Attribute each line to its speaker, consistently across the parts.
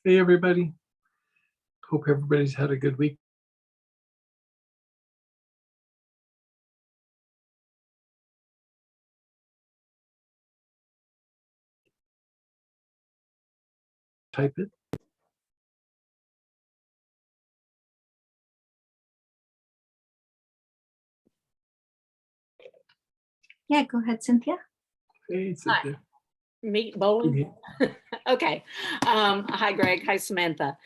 Speaker 1: Hey, everybody. Hope everybody's had a good week. Type it.
Speaker 2: Yeah, go ahead, Cynthia.
Speaker 1: Hey,
Speaker 3: Hi.
Speaker 1: Cynthia.
Speaker 3: Meat bowling. Okay. Hi, Greg. Hi, Samantha.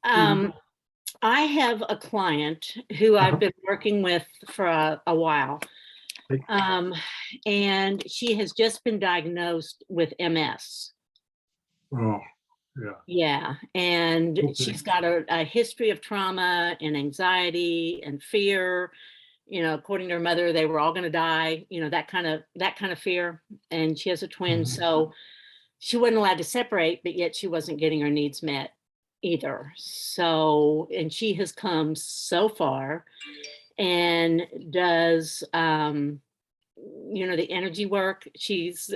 Speaker 3: I have a client who I've been working with for a while.
Speaker 1: Hey.
Speaker 3: And she has just been diagnosed with MS.
Speaker 1: Oh, yeah.
Speaker 3: Yeah. And
Speaker 1: Okay.
Speaker 3: she's got a history of trauma and anxiety and fear. You know, according to her mother, they were all going to die, you know, that kind of fear. And she has a twin. So she wasn't allowed to separate, but yet she wasn't getting her needs met either. So, and she has come so far and does, you know, the energy work. She's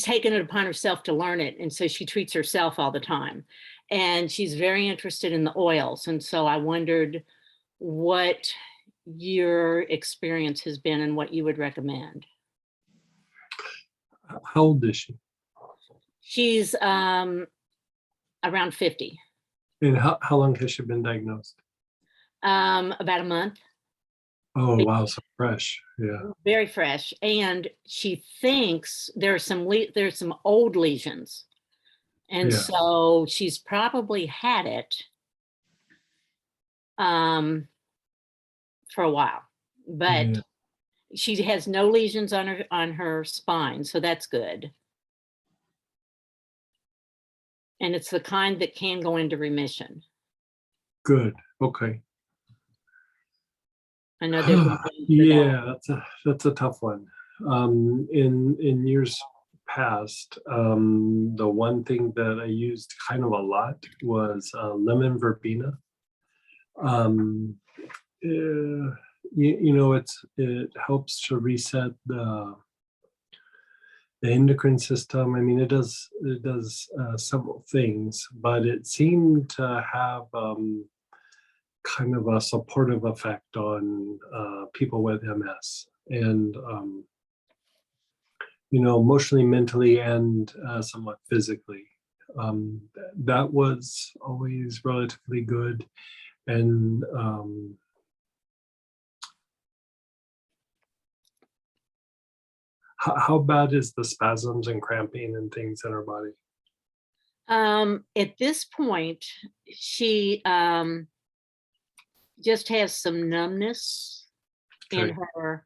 Speaker 3: taken it upon herself to learn it. And so she treats herself all the time. And she's very interested in the oils. And so I wondered what your experience has been and what you would recommend.
Speaker 1: How old is she?
Speaker 3: She's around 50.
Speaker 1: And how long has she been diagnosed?
Speaker 3: About a month.
Speaker 1: Oh, wow. So fresh. Yeah.
Speaker 3: Very fresh. And she thinks there's some old lesions. And
Speaker 1: Yeah.
Speaker 3: so she's probably had it for a while. But
Speaker 1: Yeah.
Speaker 3: she has no lesions on her spine, so that's good. And it's the kind that can go into remission.
Speaker 1: Good. Okay.
Speaker 3: I know there's
Speaker 1: yeah, that's a tough one. In years past, the one thing that I used kind of a lot was lemon verbena. You know, it helps to reset the endocrine system. I mean, it does several things, but it seemed to have kind of a supportive effect on people with MS, and you know, emotionally, mentally, and somewhat physically. That was always relatively good, and how bad is the spasms and cramping and things in her body?
Speaker 3: At this point, she just has some numbness in
Speaker 1: Okay.
Speaker 3: her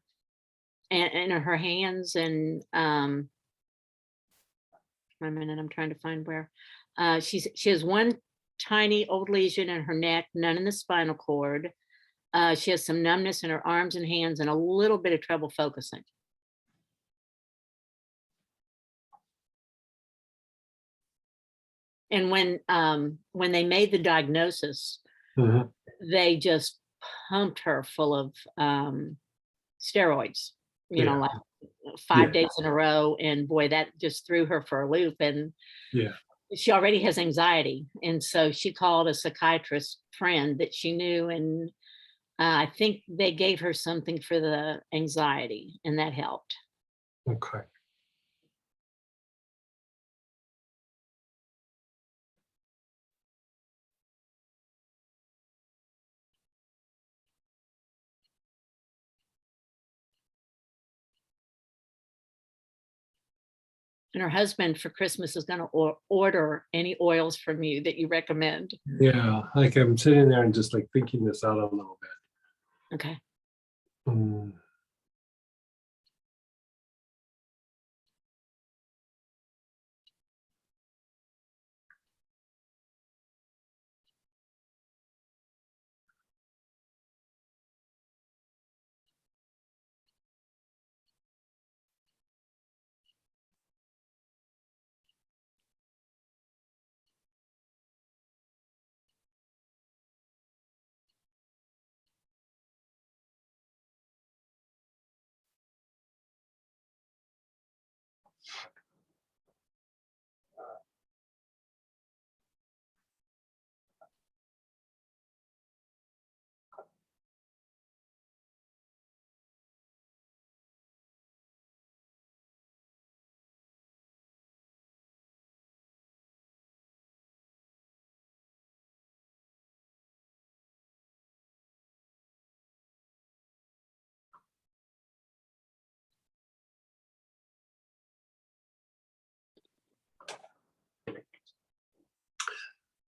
Speaker 3: in her hands, and one minute, I'm trying to find where. She has one tiny old lesion in her neck, none in the spinal cord. She has some numbness in her arms and hands and a little bit of trouble focusing. And when they made the diagnosis, they just pumped her full of steroids, you know, like 5 days in a row. And boy, that just threw her for a loop. And she already has anxiety. And so she called a psychiatrist friend that she knew. And I think they gave her something for the anxiety, and that helped.
Speaker 1: Okay.
Speaker 3: And her husband for Christmas is going to order any oils from you that you recommend.
Speaker 1: Yeah, like I'm sitting there and just like thinking this out a little bit.
Speaker 3: Okay.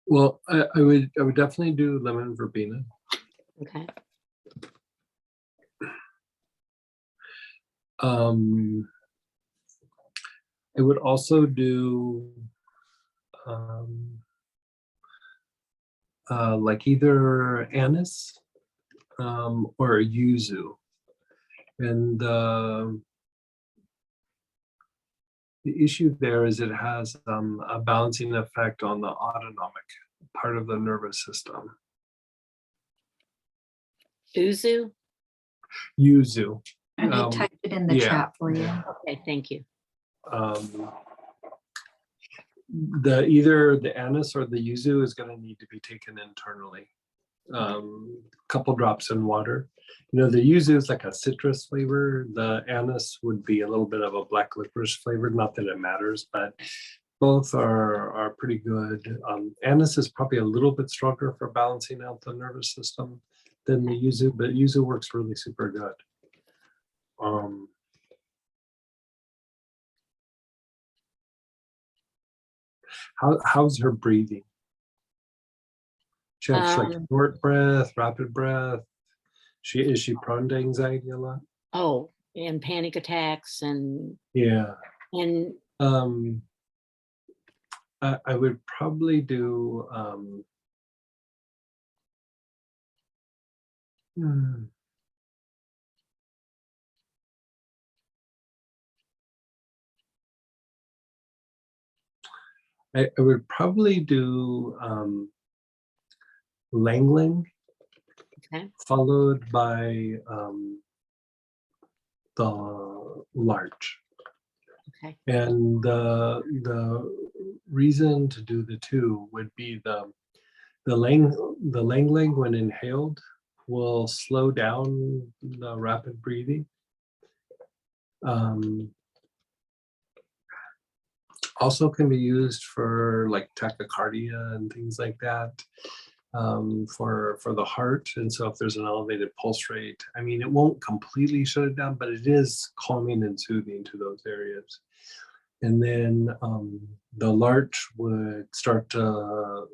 Speaker 1: Well, I would definitely do lemon verbena.
Speaker 3: Okay.
Speaker 1: I would also do like either anise or yuzu. And the issue there is it has a balancing effect on the autonomic part of the nervous system.
Speaker 3: Uzu?
Speaker 1: Yuzu.
Speaker 2: And I typed it in the
Speaker 1: yeah.
Speaker 2: chat for you.
Speaker 3: Okay, thank you.
Speaker 1: Either the anise or the yuzu is going to need to be taken internally. Couple drops in water. You know, the yuzu is like a citrus flavor. The anise would be a little bit of a black licorice flavor. Not that it matters, but both are pretty good. Anise is probably a little bit stronger for balancing out the nervous system than the yuzu, but yuzu works really super good. How's her breathing? She has like short breath, rapid breath. Is she prone to anxiety a lot?
Speaker 3: Oh, and panic attacks and
Speaker 1: Yeah.
Speaker 3: and
Speaker 1: I would probably do I would probably do Langling,
Speaker 3: okay.
Speaker 1: followed by the larch.
Speaker 3: Okay.
Speaker 1: And the reason to do the two would be the Langling when inhaled will slow down the rapid breathing. Also can be used for like tachycardia and things like that, for the heart. And so if there's an elevated pulse rate, I mean, it won't completely shut it down, but it is calming and soothing to those areas. And then the larch would start to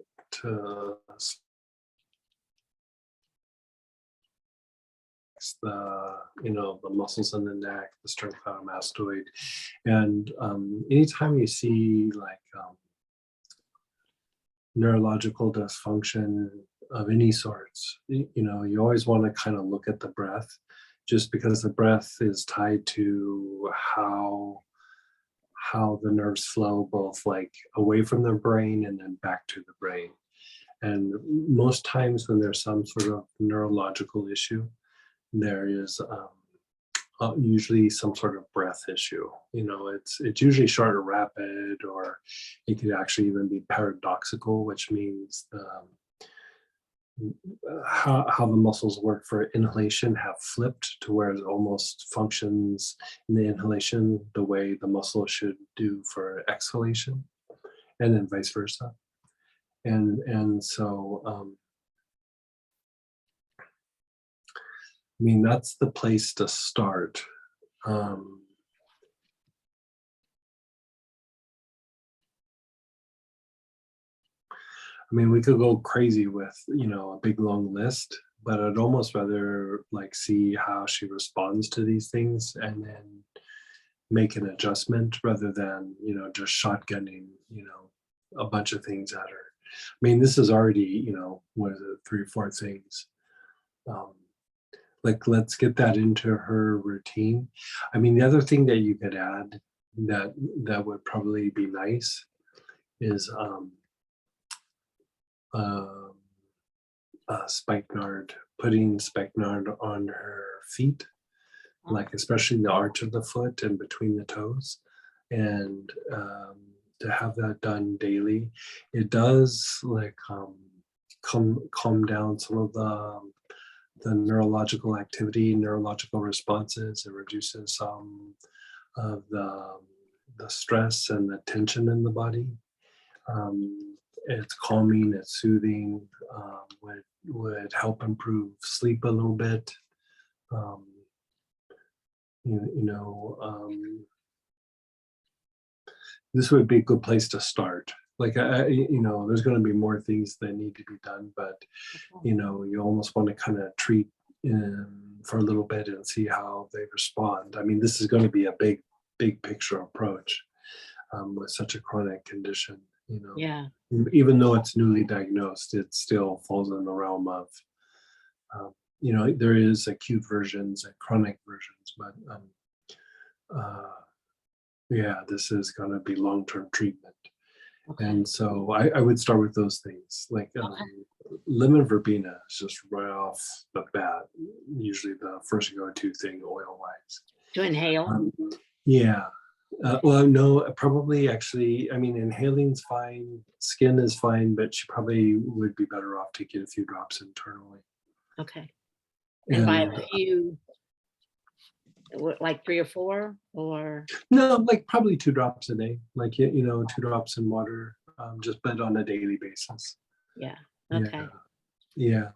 Speaker 1: the muscles in the neck, the sternocleidomastoid. And anytime you see like neurological dysfunction of any sorts, you always want to kind of look at the breath, just because the breath is tied to how the nerves flow, both like away from the brain and then back to the brain. And most times when there's some sort of neurological issue, there is usually some sort of breath issue. It's usually short or rapid, or it could actually even be paradoxical, which means how the muscles work for inhalation have flipped to where it almost functions in the inhalation the way the muscle should do for exhalation, and then vice versa. And so I mean, that's the place to start. I mean, we could go crazy with, a big long list, but I'd almost rather like see how she responds to these things and then make an adjustment rather than, just shotgunning, a bunch of things at her. I mean, this is already, what is it, 3 or 4 things. Like, let's get that into her routine. I mean, the other thing that you could add that would probably be nice is spikenard, putting spikenard on her feet, like especially the arch of the foot and between the toes. and to have that done daily, it does like calm down some of the neurological activity, neurological responses. It reduces some of the stress and the tension in the body. It's calming, it's soothing, would help improve sleep a little bit. This would be a good place to start. Like, there's going to be more things that need to be done, but you almost want to kind of treat for a little bit and see how they respond. I mean, this is going to be a big picture approach with such a chronic condition.
Speaker 3: Yeah.
Speaker 1: Even though it's newly diagnosed, it still falls in the realm of, there is acute versions and chronic versions, but this is going to be long-term treatment.
Speaker 3: Okay.
Speaker 1: And so I would start with those things, like lemon verbena is just right off the bat, usually the first go-to thing oil-wise.
Speaker 3: To inhale?
Speaker 1: Yeah. Well, no, probably actually, I mean, inhaling's fine, skin is fine, but she probably would be better off taking a few drops internally.
Speaker 3: Okay. And by a few, like 3 or 4, or?
Speaker 1: No, like probably 2 drops a day, like, 2 drops in water, just but on a daily basis.
Speaker 3: Yeah. Okay.
Speaker 1: Yeah.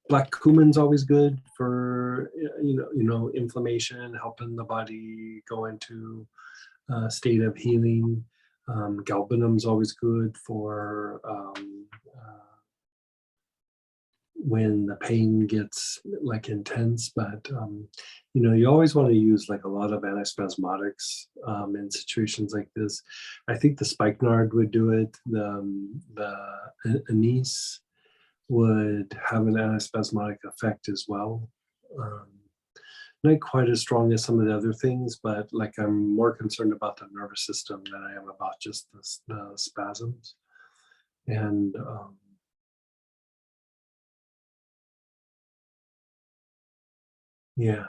Speaker 1: Black cumin's always good for, inflammation, helping the body go into a state of healing. Galbanum's always good for when the pain gets like intense, but you always want to use like a lot of antispasmodics in situations like this. I think the spikenard would do it. The anise would have an antispasmodic effect as well. Not quite as strong as some of the other things, but like I'm more concerned about the nervous system than I am about just the spasms. And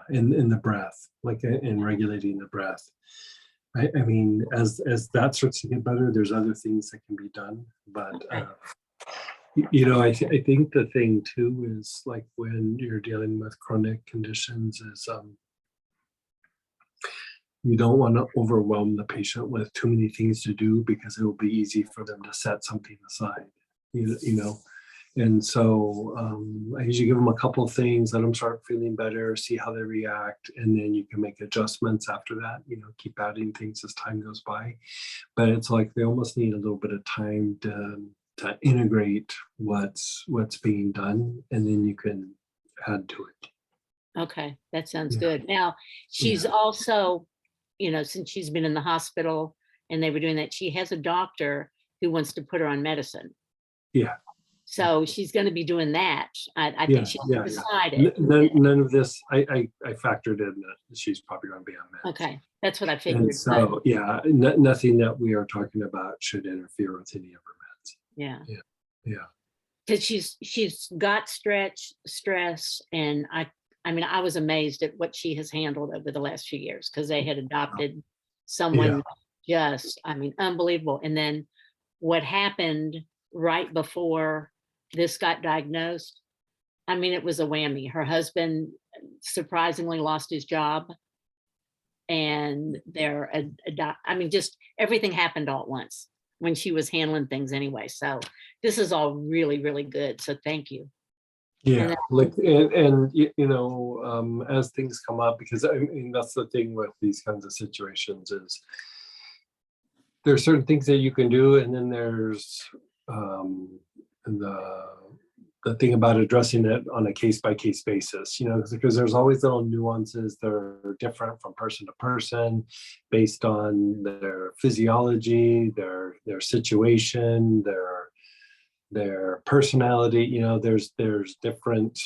Speaker 1: and the breath, like in regulating the breath. I mean, as that starts to get better, there's other things that can be done. But I think the thing too is like when you're dealing with chronic conditions is you don't want to overwhelm the patient with too many things to do, because it will be easy for them to set something aside. And so I usually give them a couple of things, let them start feeling better, see how they react, and then you can make adjustments after that, keep adding things as time goes by. But it's like they almost need a little bit of time to integrate what's being done, and then you can add to it.
Speaker 3: Okay, that sounds good. Now, she's also, since she's been in the hospital and they were doing that, she has a doctor who wants to put her on medicine.
Speaker 1: Yeah.
Speaker 3: So she's going to be doing that. I think she's decided.
Speaker 1: None of this, I factored in that she's probably going to be on meds.
Speaker 3: Okay, that's what I figured.
Speaker 1: And so, nothing that we are talking about should interfere with any of her meds. Yeah.
Speaker 3: Because she's got stress, and I mean, I was amazed at what she has handled over the last few years, because they had adopted someone unbelievable. And then what happened right before this got diagnosed, I mean, it was a whammy. Her husband surprisingly lost his job, and just everything happened all at once when she was handling things anyway. So this is all really, really good. So thank you.
Speaker 1: Yeah, as things come up, because I mean, that's the thing with these kinds of situations is there are certain things that you can do, and then there's the thing about addressing it on a case-by-case basis, because there's always little nuances that are different from person to person based on their physiology, their situation, their personality. There's different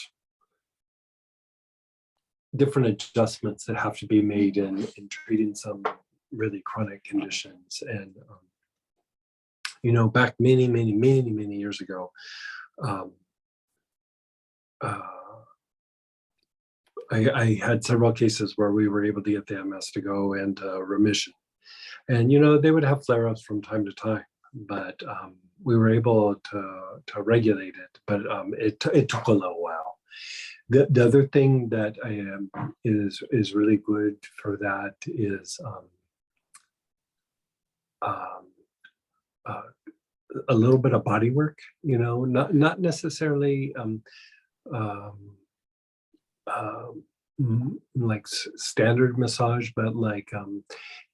Speaker 1: adjustments that have to be made in treating some really chronic conditions. And back many years ago, I had several cases where we were able to get the MS to go into remission. And, they would have flare-ups from time to time, but we were able to regulate it, but it took a little while. The other thing that is really good for that is uh, a little bit of body work, not necessarily um, like standard massage, but like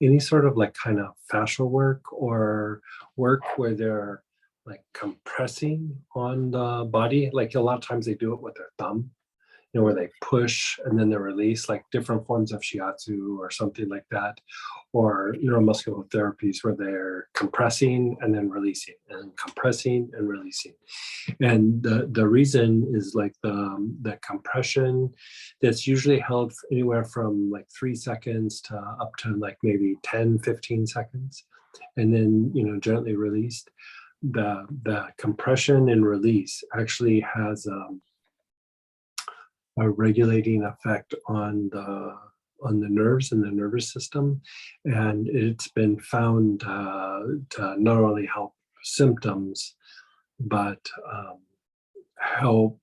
Speaker 1: any sort of like kind of fascial work or work where they're like compressing on the body. Like a lot of times they do it with their thumb, where they push and then they release, like different forms of shiatsu or something like that, or neuromuscular therapies where they're compressing and then releasing and compressing and releasing. And the reason is like the compression that's usually held anywhere from like 3 seconds to up to like maybe 10-15 seconds, and then gently released. The compression and release actually has a regulating effect on the nerves and the nervous system, and it's been found to not only help symptoms but help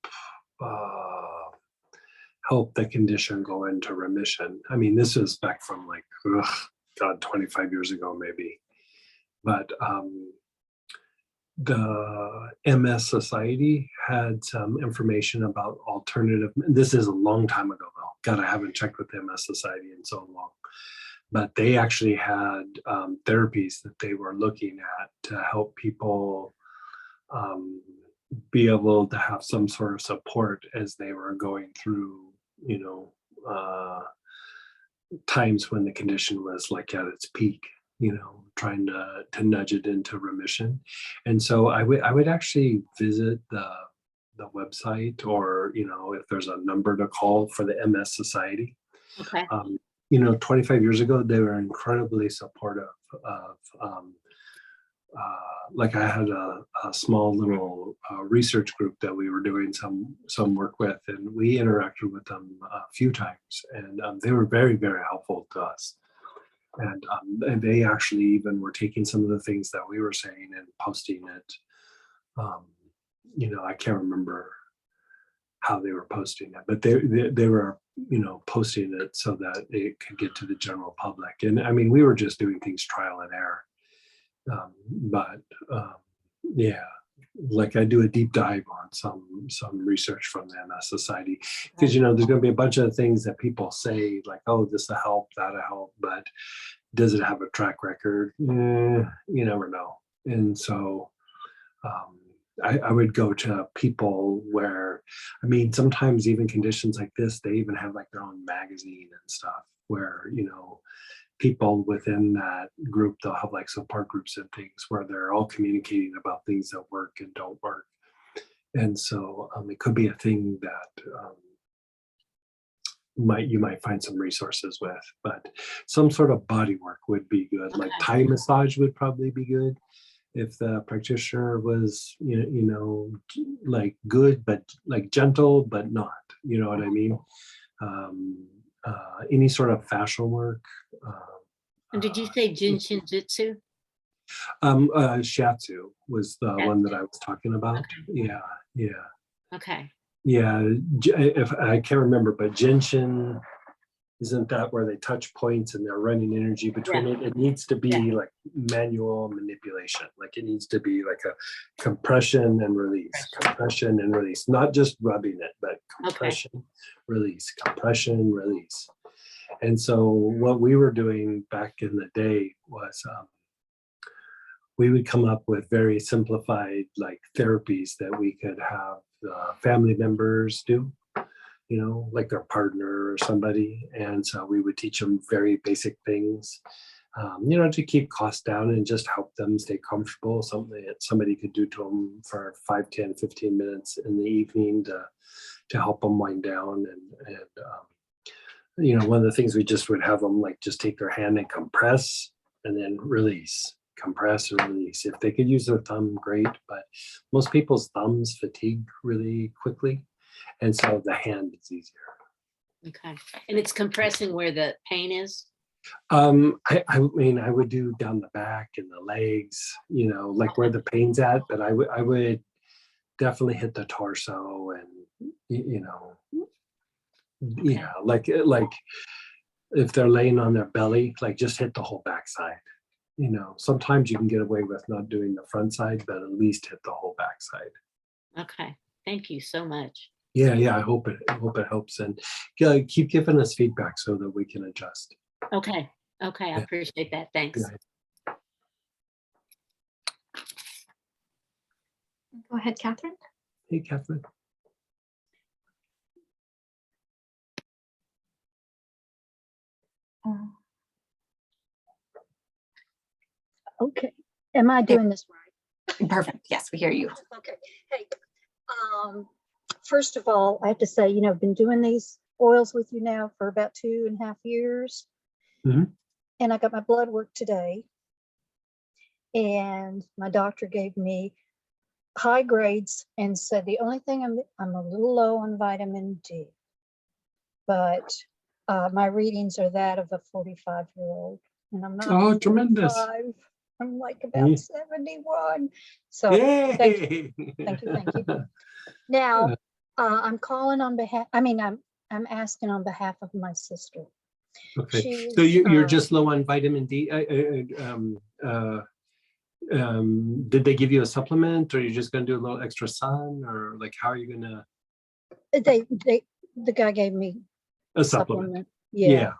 Speaker 1: help the condition go into remission. I mean, this is back from like 25 years ago maybe, but the MS Society had some information about alternative. This is a long time ago, though. God, I haven't checked with the MS Society in so long. But they actually had therapies that they were looking at to help people be able to have some sort of support as they were going through, times when the condition was like at its peak. Trying to nudge it into remission. And so I would actually visit the website, or if there's a number to call for the MS Society.
Speaker 3: Okay.
Speaker 1: 25 years ago they were incredibly supportive of like I had a small little research group that we were doing some work with, and we interacted with them a few times, and they were very, very helpful to us. And they actually even were taking some of the things that we were saying and posting it. I can't remember how they were posting it, but they were, posting it so that it could get to the general public. And I mean, we were just doing things trial and error. Yeah, like I do a deep dive on some research from the MS Society, because there's going to be a bunch of things that people say like, oh, this will help, that'll help, but does it have a track record? You never know. And so I would go to people where, I mean, sometimes even conditions like this, they even have like their own magazine and stuff where people within that group, they'll have like support groups and things where they're all communicating about things that work and don't work. And so it could be a thing that you might find some resources with, but some sort of body work would be good.
Speaker 3: Okay.
Speaker 1: Like Thai massage would probably be good if the practitioner was, like good, but like gentle, but not, you know what I mean? Any sort of fascial work.
Speaker 3: And did you say Jinshin Jitsu?
Speaker 1: Shiatsu was the one that I was talking about.
Speaker 3: Okay.
Speaker 1: Yeah.
Speaker 3: Okay.
Speaker 1: Yeah, if I can't remember, but Genshin, isn't that where they touch points and they're running energy between it? It needs to be like manual manipulation. Like it needs to be like a compression and release, compression and release, not just rubbing it, but compression, release, compression, release. And so what we were doing back in the day was we would come up with very simplified like therapies that we could have family members do, like their partner or somebody. And so we would teach them very basic things, to keep costs down and just help them stay comfortable. Something that somebody could do to them for 5, 10, 15 minutes in the evening to help them wind down. And one of the things we just would have them like just take their hand and compress and then release. Compress or release. If they could use their thumb, great, but most people's thumbs fatigue really quickly, and so the hand is easier.
Speaker 3: Okay. And it's compressing where the pain is?
Speaker 1: I mean, I would do down the back and the legs, you know, like where the pain's at, but I would definitely hit the torso and, you know,
Speaker 3: Okay.
Speaker 1: yeah, like if they're laying on their belly, like just hit the whole backside. You know, sometimes you can get away with not doing the front side, but at least hit the whole backside.
Speaker 3: Okay. Thank you so much.
Speaker 1: Yeah, I hope it helps, and keep giving us feedback so that we can adjust.
Speaker 3: Okay. Okay. I
Speaker 1: Yeah.
Speaker 3: appreciate that. Thanks.
Speaker 1: Yeah.
Speaker 2: Go ahead, Catherine.
Speaker 1: Hey, Catherine.
Speaker 4: Okay, am I doing this right?
Speaker 2: Perfect. Yes, we hear you.
Speaker 4: Okay, hey, first of all, I have to say, you know, I've been doing these oils with you now for about 2.5 years.
Speaker 1: Mhm.
Speaker 4: And I got my blood work today. And my doctor gave me high grades and said the only thing I'm a little low on vitamin D. But my readings are that of a 45-year-old. And I'm not
Speaker 1: Oh, tremendous.
Speaker 4: 45. I'm like about
Speaker 1: Yeah.
Speaker 4: 71. So
Speaker 1: Yay!
Speaker 4: thank you. Thank you. Now, I'm calling on behalf, I'm asking on behalf of my sister.
Speaker 1: Okay,
Speaker 4: She's,
Speaker 1: so you're just low on vitamin D. Did they give you a supplement, or you're just going to do a little extra sun, or like how are you going to?
Speaker 4: the guy gave me
Speaker 1: A supplement.
Speaker 4: Yeah.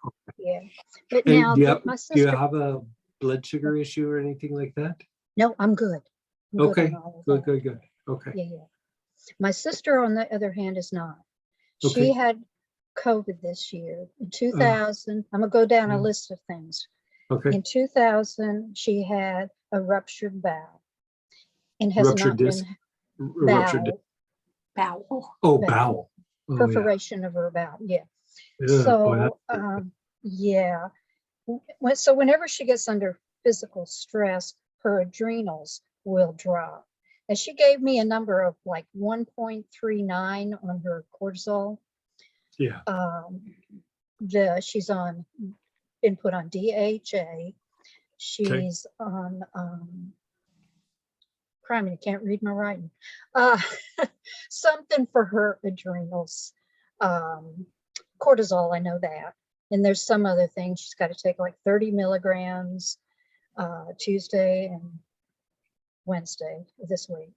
Speaker 4: But
Speaker 1: And
Speaker 4: now
Speaker 1: do you
Speaker 4: my
Speaker 1: do
Speaker 4: sister,
Speaker 1: you have a blood sugar issue or anything like that?
Speaker 4: no, I'm good. I'm good
Speaker 1: Okay,
Speaker 4: on all of that.
Speaker 1: good. Okay.
Speaker 4: Yeah. My sister, on the other hand, is not.
Speaker 1: Okay.
Speaker 4: She had COVID this year. In 2000, I'm gonna go down a list of things.
Speaker 1: Okay.
Speaker 4: In 2000, she had a ruptured bowel and has
Speaker 1: Ruptured
Speaker 4: not
Speaker 1: disc.
Speaker 4: been
Speaker 1: Ruptured disc.
Speaker 2: Bowel.
Speaker 1: Oh, bowel. Oh,
Speaker 4: perforation of her bowel. Yeah.
Speaker 1: Yeah.
Speaker 4: So,
Speaker 1: Boy,
Speaker 4: yeah. So whenever she gets under physical stress, her adrenals will drop. And she gave me a number of like 1.39 on her cortisol.
Speaker 1: yeah.
Speaker 4: She's been put on DHA. She's on criminy, can't read my writing. Something for her adrenals. Cortisol, I know that. And there's some other things she's got to take, like 30 milligrams Tuesday and Wednesday this week.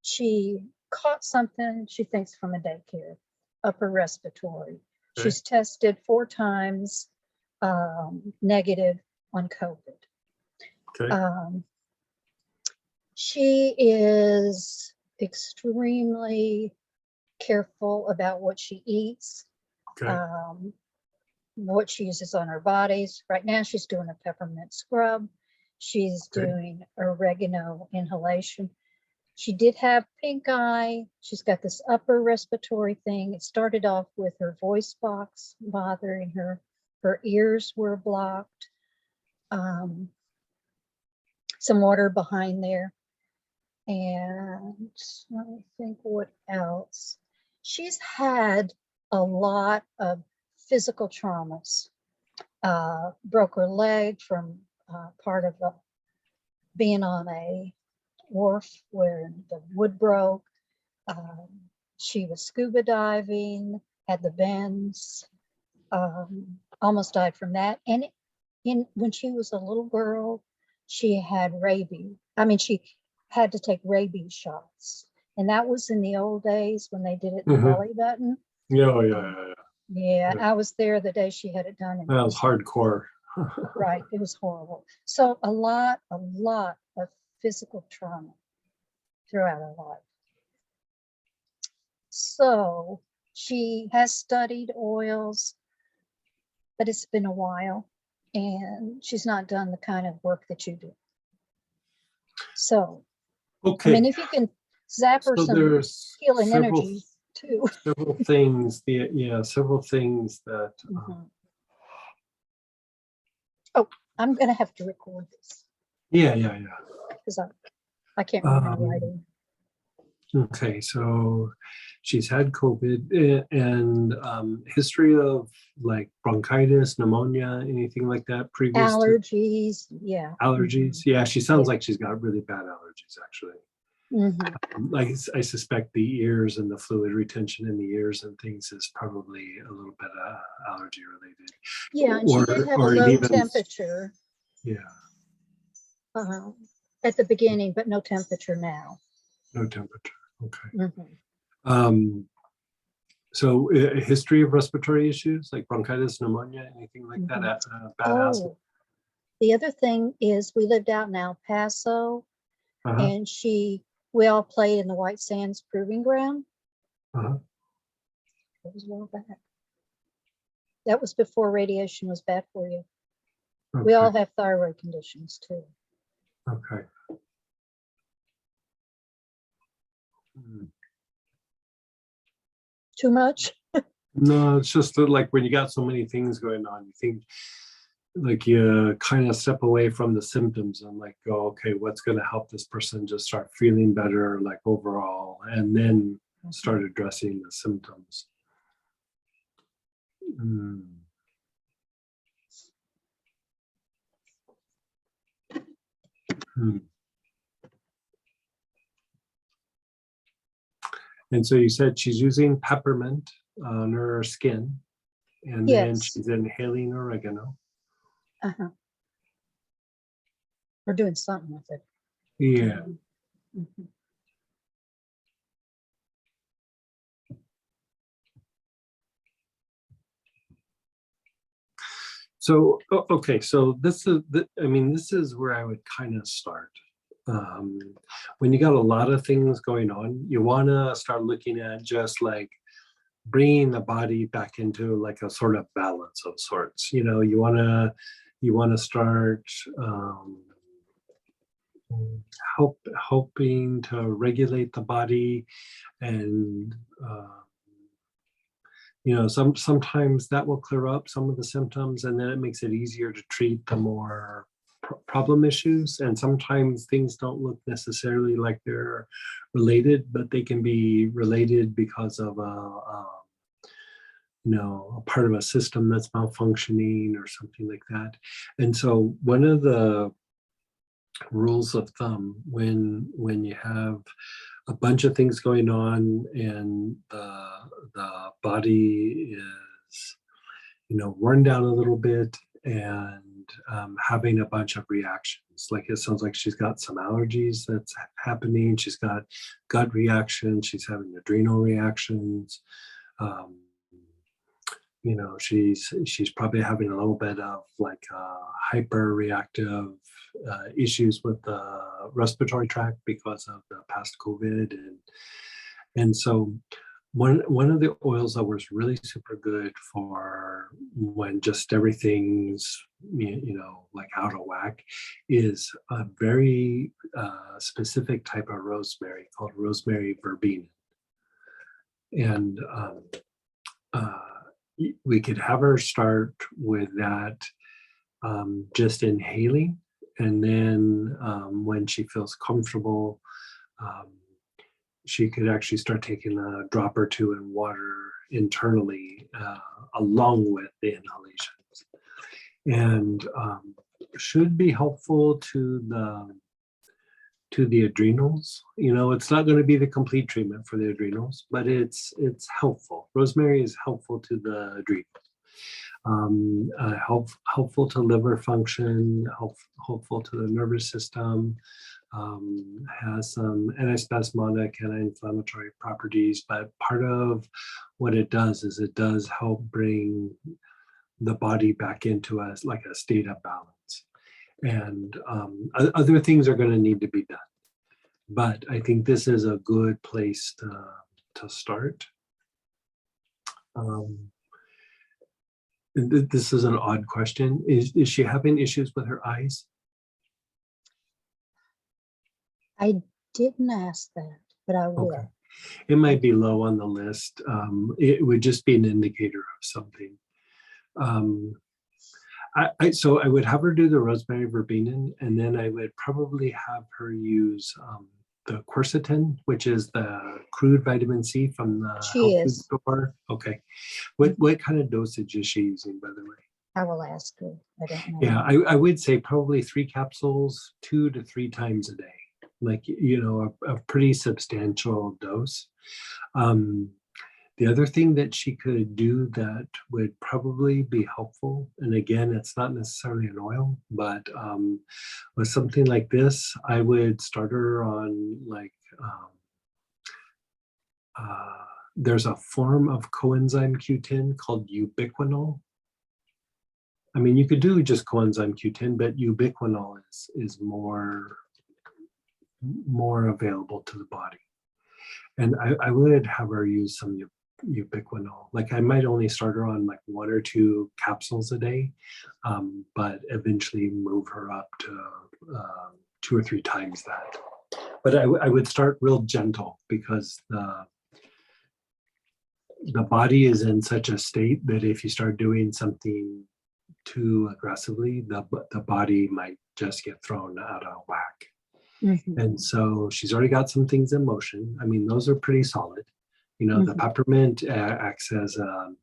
Speaker 4: She caught something, she thinks, from a daycare, upper respiratory.
Speaker 1: Okay.
Speaker 4: She's tested 4 times negative on COVID.
Speaker 1: Okay.
Speaker 4: She is extremely careful about what she eats,
Speaker 1: Okay.
Speaker 4: what she uses on her bodies. Right now, she's doing a peppermint scrub. She's doing oregano inhalation. She did have pink eye. She's got this upper respiratory thing. It started off with her voice box bothering her. Her ears were blocked. Some water behind there. And let me think what else. She's had a lot of physical traumas. Broke her leg from part of being on a wharf where the wood broke. She was scuba diving, had the bends, almost died from that. And when she was a little girl, she had rabies. She had to take rabies shots. And that was in the old days when they did it in the belly button. Yeah, I was there the day she had it done. And
Speaker 1: that was hardcore.
Speaker 4: Right, it was horrible. So a lot of physical trauma throughout her life. So she has studied oils, but it's been a while, and she's not done the kind of work that you do. So,
Speaker 1: Okay.
Speaker 4: if you can zap her some
Speaker 1: there's
Speaker 4: healing energy too.
Speaker 1: Several things. Several things that.
Speaker 4: Oh, I'm gonna have to record this.
Speaker 1: Yeah.
Speaker 4: Because I can't read my writing.
Speaker 1: Okay, so she's had COVID and history of like bronchitis, pneumonia, anything like that previous to
Speaker 4: Allergies, yeah.
Speaker 1: allergies. Yeah, she sounds
Speaker 4: Yeah.
Speaker 1: like she's got really bad allergies actually.
Speaker 4: Mhm.
Speaker 1: Like I suspect the ears and the fluid retention in the ears and things is probably a little bit allergy related.
Speaker 4: Yeah, and she did have a
Speaker 1: Or it
Speaker 4: low
Speaker 1: even,
Speaker 4: temperature
Speaker 1: yeah,
Speaker 4: um, at the beginning, but no temperature now.
Speaker 1: no temperature. Okay.
Speaker 4: Mhm.
Speaker 1: Um, so a history of respiratory issues like bronchitis, pneumonia, anything like that, bad asthma.
Speaker 4: Oh, the other thing is we lived out in El Paso,
Speaker 1: Uh-huh,
Speaker 4: and we all played in the White Sands Proving Ground.
Speaker 1: uh-huh.
Speaker 4: It was a while back. That was before radiation was bad for you. We all
Speaker 1: Okay,
Speaker 4: have thyroid conditions too.
Speaker 1: okay. Hmm.
Speaker 4: Too much?
Speaker 1: No, it's just that like when you got so many things going on, you think like you kind of step away from the symptoms and like go, okay, what's going to help this person just start feeling better, like overall, and then start addressing the symptoms. Hmm. Hmm. And so you said she's using peppermint on her skin, and then
Speaker 4: Yes.
Speaker 1: she's inhaling oregano.
Speaker 4: Uh-huh. We're doing something with it.
Speaker 1: Yeah.
Speaker 4: Mhm.
Speaker 1: So okay, so this is I mean, this is where I would kind of start. When you got a lot of things going on, you want to start looking at just like bringing the body back into like a sort of balance of sorts. You know, you want to start helping to regulate the body and sometimes that will clear up some of the symptoms and then it makes it easier to treat the more problem issues. And sometimes things don't look necessarily like they're related, but they can be related because of a part of a system that's malfunctioning or something like that. And so one of the rules of thumb when you have a bunch of things going on and the body is worn down a little bit and having a bunch of reactions. Like it sounds like she's got some allergies that's happening. She's got gut reactions. She's having adrenal reactions. Um, she's probably having a little bit of like hyper reactive issues with the respiratory tract because of the past COVID and so one of the oils that was really super good for when just everything's like out of whack is a very specific type of rosemary called Rosemary Verbena, and uh, we could have her start with that, just inhaling, and then when she feels comfortable, um, she could actually start taking a drop or two in water internally along with the inhalations, and should be helpful to the adrenals. It's not going to be the complete treatment for the adrenals, but it's helpful. Rosemary is helpful to the adrenals. Helpful to liver function, helpful to the nervous system, has some antispasmodic and anti-inflammatory properties, but part of what it does is it does help bring the body back into a state of balance. And other things are going to need to be done. But I think this is a good place to start. This is an odd question. Is she having issues with her eyes?
Speaker 4: I didn't ask that, but I will.
Speaker 1: Okay. It might be low on the list. It would just be an indicator of something. So I would have her do the Rosemary Verbena, and then I would probably have her use the quercetin, which is the crude vitamin C from the
Speaker 4: She
Speaker 1: health food
Speaker 4: is.
Speaker 1: store? Okay. What kind of dosage is she using, by the way?
Speaker 4: I will ask her. I don't know.
Speaker 1: Yeah, I would say probably 3 capsules, 2 to 3 times a day. Like, a pretty substantial dose. The other thing that she could do that would probably be helpful, and again, it's not necessarily an oil, but with something like this, I would start her on like, there's a form of coenzyme Q10 called ubiquinol. I mean, you could do just coenzyme Q10, but ubiquinol is more available to the body. And I would have her use some ubiquinol. Like I might only start her on like 1 or 2 capsules a day, but eventually move her up to 2 or 3 times that. But I would start real gentle because the body is in such a state that if you start doing something too aggressively, the body might just get thrown out of whack.
Speaker 4: Mhm.
Speaker 1: And so she's already got some things in motion. I mean, those are pretty solid. The peppermint acts as a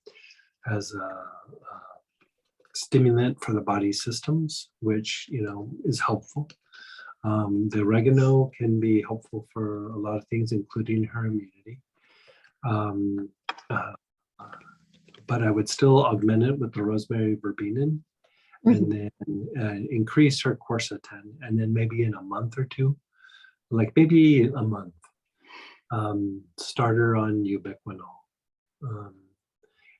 Speaker 1: stimulant for the body systems, which, is helpful. The oregano can be helpful for a lot of things, including her immunity. But I would still augment it with the rosemary verbena, and then increase her quercetin, and then maybe in a month or 2, like maybe a month, start her on ubiquinol,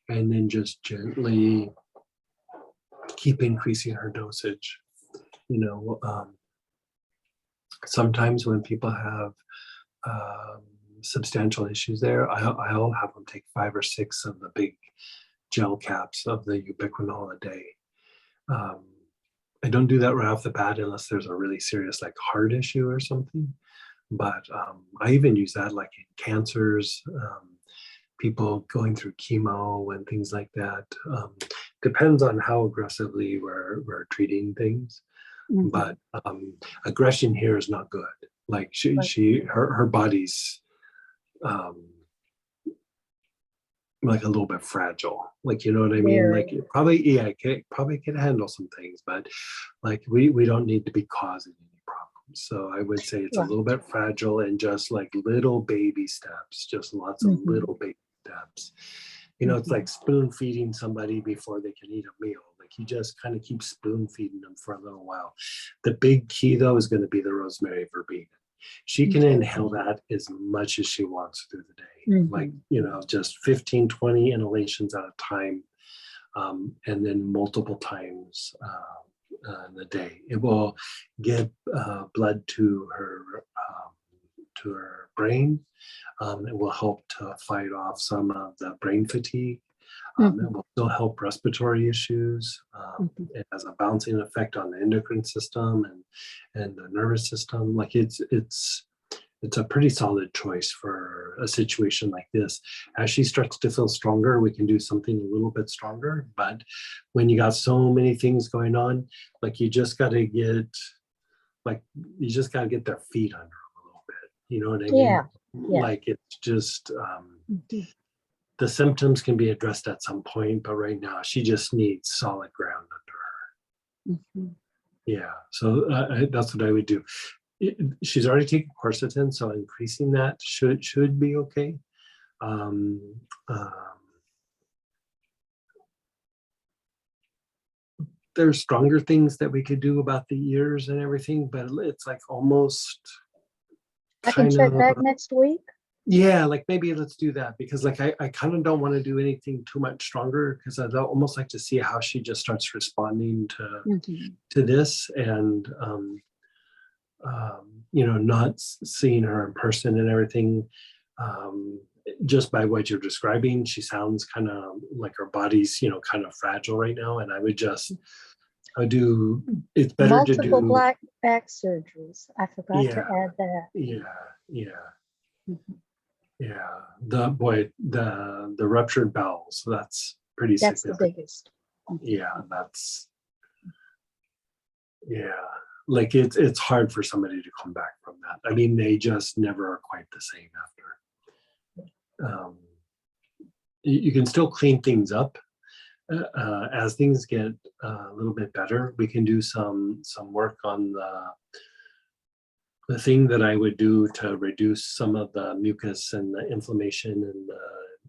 Speaker 1: and then just gently keep increasing her dosage. Sometimes when people have substantial issues there, I'll have them take 5 or 6 of the big gel caps of the ubiquinol a day. I don't do that right off the bat unless there's a really serious like heart issue or something. But I even use that like in cancers, people going through chemo and things like that. Depends on how aggressively we're treating things. But aggression here is not good. Like her body's like a little bit fragile. Like, you know what I mean? Like it probably can handle some things, but like we don't need to be causing any problems. So I would say it's a little bit fragile, and just like little baby steps, just lots of little baby steps. It's like spoon feeding somebody before they can eat a meal. Like you just kind of keep spoon feeding them for a little while. The big key though is going to be the rosemary verbena. She can inhale that as much as she wants through the day. Like, just 15, 20 inhalations at a time, and then multiple times in the day. It will get blood to her brain. It will help to fight off some of the brain fatigue. It will still help respiratory issues. It has a balancing effect on the endocrine system and the nervous system. Like it's a pretty solid choice for a situation like this. As she starts to feel stronger, we can do something a little bit stronger. But when you got so many things going on, like you just got to get their feet under them a little bit. You know what I mean?
Speaker 4: Yeah.
Speaker 1: Like it's just the symptoms can be addressed at some point, but right now she just needs solid ground under her. Yeah, so that's what I would do. She's already taken quercetin, so increasing that should be okay. There's stronger things that we could do about the ears and everything, but it's like almost
Speaker 4: I can check back next week.
Speaker 1: Yeah, like maybe let's do that, because like I kind of don't want to do anything too much stronger, because I'd almost like to see how she just starts responding to this, and not seeing her in person and everything. Just by what you're describing, she sounds kind of like her body's kind of fragile right now, and I would do. It's better
Speaker 4: Multiple
Speaker 1: to do
Speaker 4: black back surgeries. I forgot to add that.
Speaker 1: Yeah, the ruptured bowels, that's pretty
Speaker 4: That's the
Speaker 1: significant.
Speaker 4: biggest.
Speaker 1: Yeah, like it's hard for somebody to come back from that. I mean, they just never are quite the same after. You can still clean things up. As things get a little bit better, we can do some work on the thing that I would do to reduce some of the mucus and the inflammation in the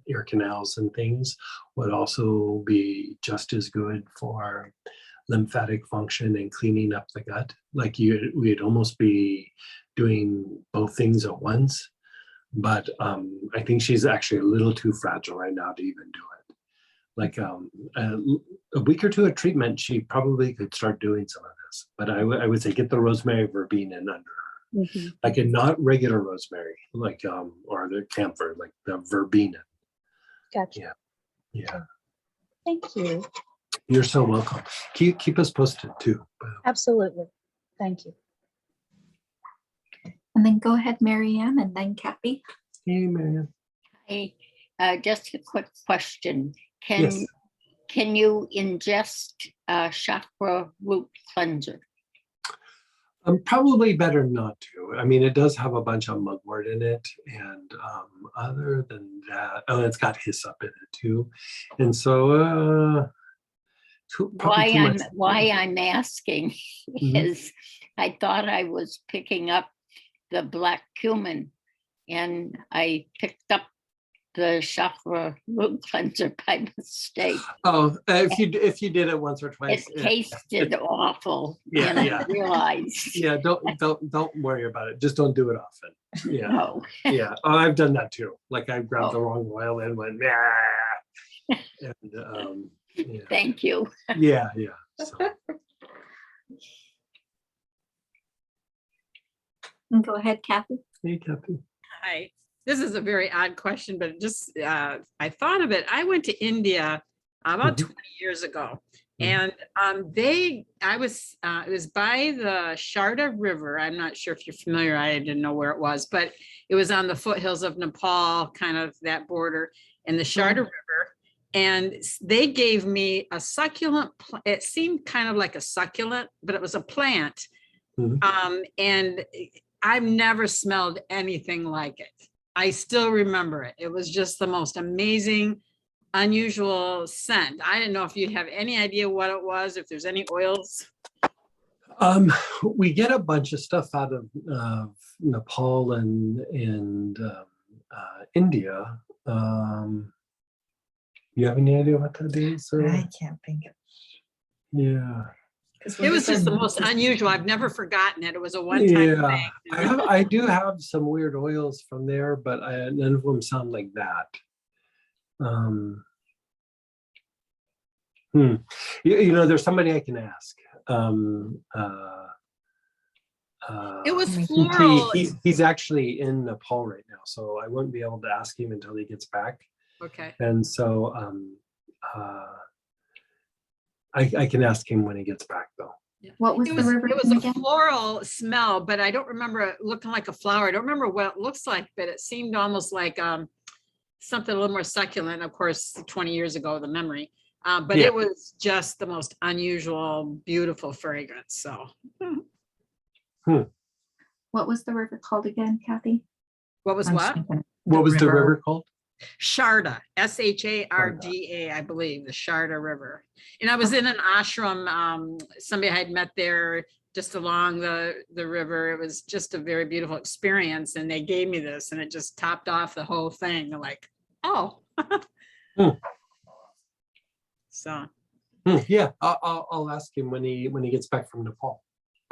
Speaker 1: ear canals and things would also be just as good for lymphatic function and cleaning up the gut. Like we'd almost be doing both things at once. But I think she's actually a little too fragile right now to even do it. Like a week or two of treatment, she probably could start doing some of this. But I would say get the Rosemary Verbena under her.
Speaker 2: Mm-hmm.
Speaker 1: Like a not regular rosemary, like or the camphor, like the verbena.
Speaker 4: Gotcha.
Speaker 1: Yeah.
Speaker 4: Thank you.
Speaker 1: You're so welcome. Keep us posted too.
Speaker 4: Absolutely. Thank you.
Speaker 2: And then go ahead, Marianne, and then Kathy.
Speaker 1: Hey, man.
Speaker 5: Hey, just a quick question.
Speaker 1: Yes.
Speaker 5: Can you ingest chakra root cleanser?
Speaker 1: Probably better not to. I mean, it does have a bunch of mugwort in it, and other than that, oh, it's got hyssop in it too, and so
Speaker 5: Why I'm asking
Speaker 1: Mhm.
Speaker 5: is I thought I was picking up the black cumin, and I picked up the chakra root cleanser by mistake.
Speaker 1: Oh, if you did it once or twice,
Speaker 5: It tasted awful,
Speaker 1: Yeah,
Speaker 5: and
Speaker 1: yeah.
Speaker 5: I realized
Speaker 1: yeah, don't worry about it. Just don't do it often. Yeah,
Speaker 5: no.
Speaker 1: yeah. Oh, I've done that too. Like I grabbed the wrong oil and went, yeah, and yeah,
Speaker 5: Thank you.
Speaker 1: yeah. So,
Speaker 2: And go ahead, Kathy.
Speaker 1: hey, Kathy.
Speaker 6: Hi, this is a very odd question, but it just I thought of it. I went to India about
Speaker 1: Mhm.
Speaker 6: 20 years ago,
Speaker 1: Mhm.
Speaker 6: and it was by the Sharda River. I'm not sure if you're familiar. I didn't know where it was, but it was on the foothills of Nepal, kind of that border, and the Sharda River. And they gave me a succulent. It seemed kind of like a succulent, but it was a plant,
Speaker 1: Mhm.
Speaker 6: and I've never smelled anything like it. I still remember it. It was just the most amazing, unusual scent. I didn't know if you'd have any idea what it was, if there's any oils.
Speaker 1: We get a bunch of stuff out of Nepal and India. You have any idea what that is?
Speaker 7: I can't think of.
Speaker 1: Yeah.
Speaker 6: It was just the most unusual. I've never forgotten it. It was a one-time
Speaker 1: Yeah,
Speaker 6: thing.
Speaker 1: I do have some weird oils from there, but none of them sound like that. There's somebody I can ask.
Speaker 6: It was
Speaker 7: He-
Speaker 6: floral.
Speaker 1: He's actually in Nepal right now, so I won't be able to ask him until he gets back.
Speaker 6: Okay.
Speaker 1: And so I can ask him when he gets back, though.
Speaker 2: What was
Speaker 6: It
Speaker 2: the
Speaker 6: was,
Speaker 2: river
Speaker 6: it was
Speaker 2: name
Speaker 6: a
Speaker 2: again?
Speaker 6: floral smell, but I don't remember it looking like a flower. I don't remember what it looks like, but it seemed almost like something a little more succulent. Of course, 20 years ago, the memory. But
Speaker 1: Yeah.
Speaker 6: it was just the most unusual, beautiful fragrance. So
Speaker 2: What was the river called again, Kathy?
Speaker 6: what was
Speaker 2: I'm
Speaker 6: what?
Speaker 2: thinking-
Speaker 1: What was the
Speaker 7: river.
Speaker 1: river called?
Speaker 6: Sharda, Sharda, I believe, the Sharda River. And I was in an ashram, somebody I had met there just along the river. It was just a very beautiful experience. And they gave me this and it just topped off the whole thing. I'm like, oh.
Speaker 1: Hmm.
Speaker 6: So,
Speaker 1: Yeah, I'll ask him when he gets back from Nepal.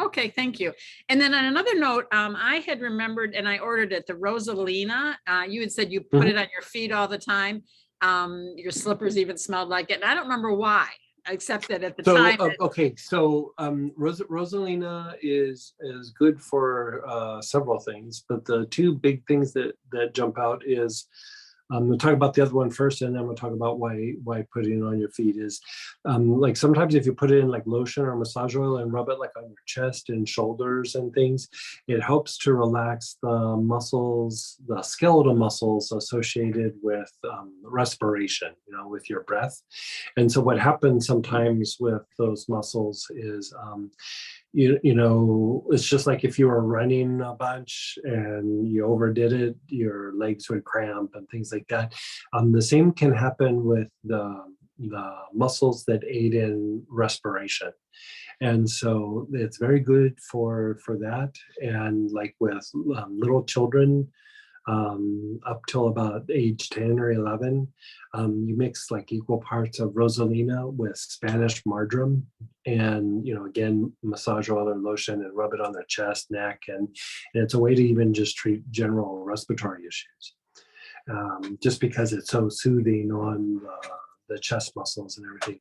Speaker 6: okay, thank you. And then on another note, I had remembered and I ordered it, the Rosalina. You had said you put it on your feet all the time. Your slippers even smelled like it. And I don't remember why, except that at the
Speaker 1: So
Speaker 6: time.
Speaker 1: okay, so Rosalina is good for several things, but the two big things that jump out is we'll talk about the other one first, and then we'll talk about why putting it on your feet is like sometimes if you put it in like lotion or massage oil and rub it like on your chest and shoulders and things, it helps to relax the muscles, the skeletal muscles associated with respiration, with your breath. And so what happens sometimes with those muscles is you know, it's just like if you were running a bunch and you overdid it, your legs would cramp and things like that. The same can happen with the muscles that aid in respiration. And so it's very good for that. And like with little children, up till about age 10 or 11, you mix like equal parts of Rosalina with Spanish marjoram, and, you know, again, massage oil or lotion and rub it on their chest, neck, and it's a way to even just treat general respiratory issues, just because it's so soothing on the chest muscles and everything.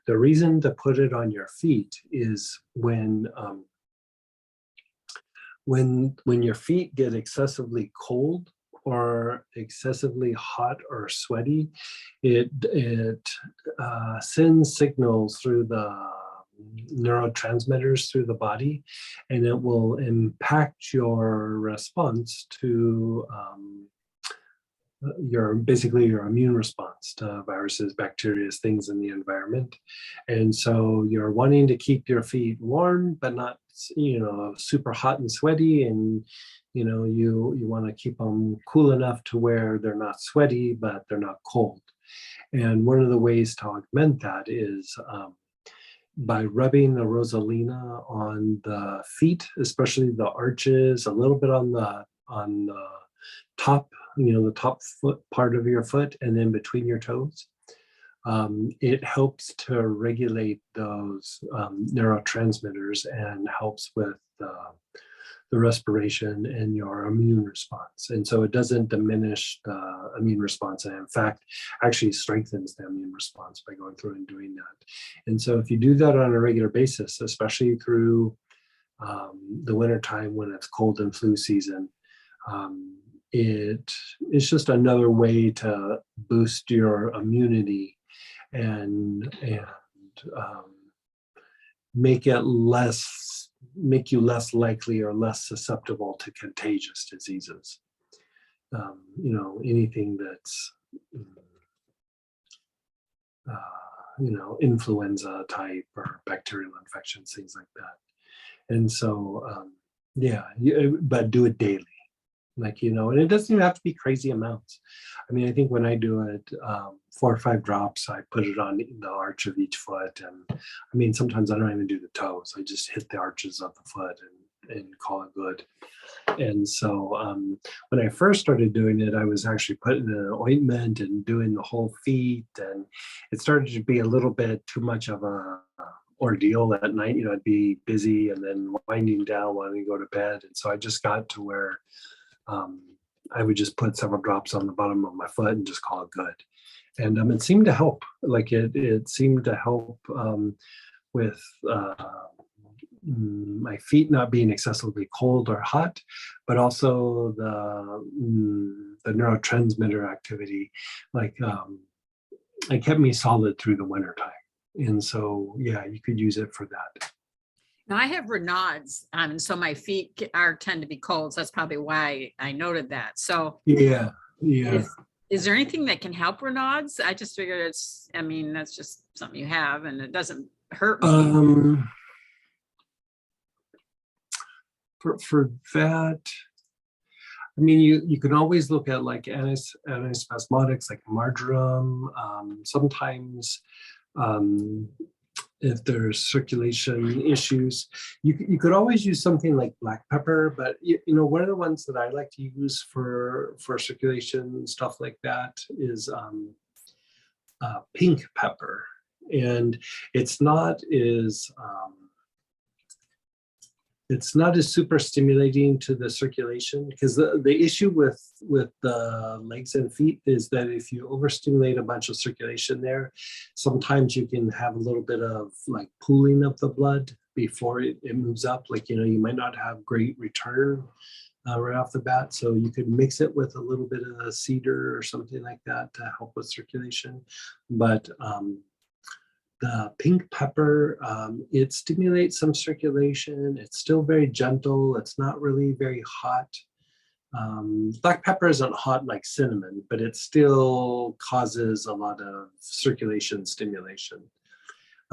Speaker 1: The reason to put it on your feet is when your feet get excessively cold or excessively hot or sweaty, it sends signals through the neurotransmitters through the body, and it will impact your response to basically your immune response to viruses, bacteria, things in the environment. And so you're wanting to keep your feet warm, but not, you know, super hot and sweaty. And, you know, you want to keep them cool enough to where they're not sweaty, but they're not cold. And one of the ways to augment that is by rubbing the Rosalina on the feet, especially the arches, a little bit on the top, you know, the top foot part of your foot, and then between your toes. It helps to regulate those neurotransmitters and helps with the respiration and your immune response. And so it doesn't diminish the immune response, and in fact, actually strengthens the immune response by going through and doing that. And so if you do that on a regular basis, especially through the wintertime when it's cold and flu season, it's just another way to boost your immunity and make you less likely or less susceptible to contagious diseases. You know, anything that's you know, influenza type or bacterial infections, things like that. And so yeah, but do it daily. Like, you know, and it doesn't even have to be crazy amounts. I mean, I think when I do it, 4 or 5 drops, I put it on the arch of each foot. And I mean, sometimes I don't even do the toes. I just hit the arches of the foot and call it good. And so when I first started doing it, I was actually putting an ointment and doing the whole feet. And it started to be a little bit too much of a ordeal at night. You know, I'd be busy and then winding down, wanting to go to bed. And so I just got to where I would just put several drops on the bottom of my foot and just call it good. And it seemed to help. Like it seemed to help with my feet not being excessively cold or hot, but also the neurotransmitter activity. Like it kept me solid through the winter time. And so, yeah, you could use it for that.
Speaker 6: Now I have Raynaud's, and so my feet tend to be cold. So that's probably why I noted that. So
Speaker 1: Yeah.
Speaker 6: is there anything that can help Raynaud's? I just figured I mean, that's just something you have and it doesn't hurt me.
Speaker 1: For that, I mean, you can always look at like antispasmodics like marjoram. Sometimes if there's circulation issues, you could always use something like black pepper. But you know, one of the ones that I like to use for circulation stuff like that is pink pepper, and it's not as super stimulating to the circulation, because the issue with the legs and feet is that if you overstimulate a bunch of circulation there, sometimes you can have a little bit of like pooling of the blood before it moves up. Like, you know, you might not have great return right off the bat. So you could mix it with a little bit of cedar or something like that to help with circulation. But the pink pepper, it stimulates some circulation. It's still very gentle. It's not really very hot. Black pepper isn't hot like cinnamon, but it still causes a lot of circulation stimulation.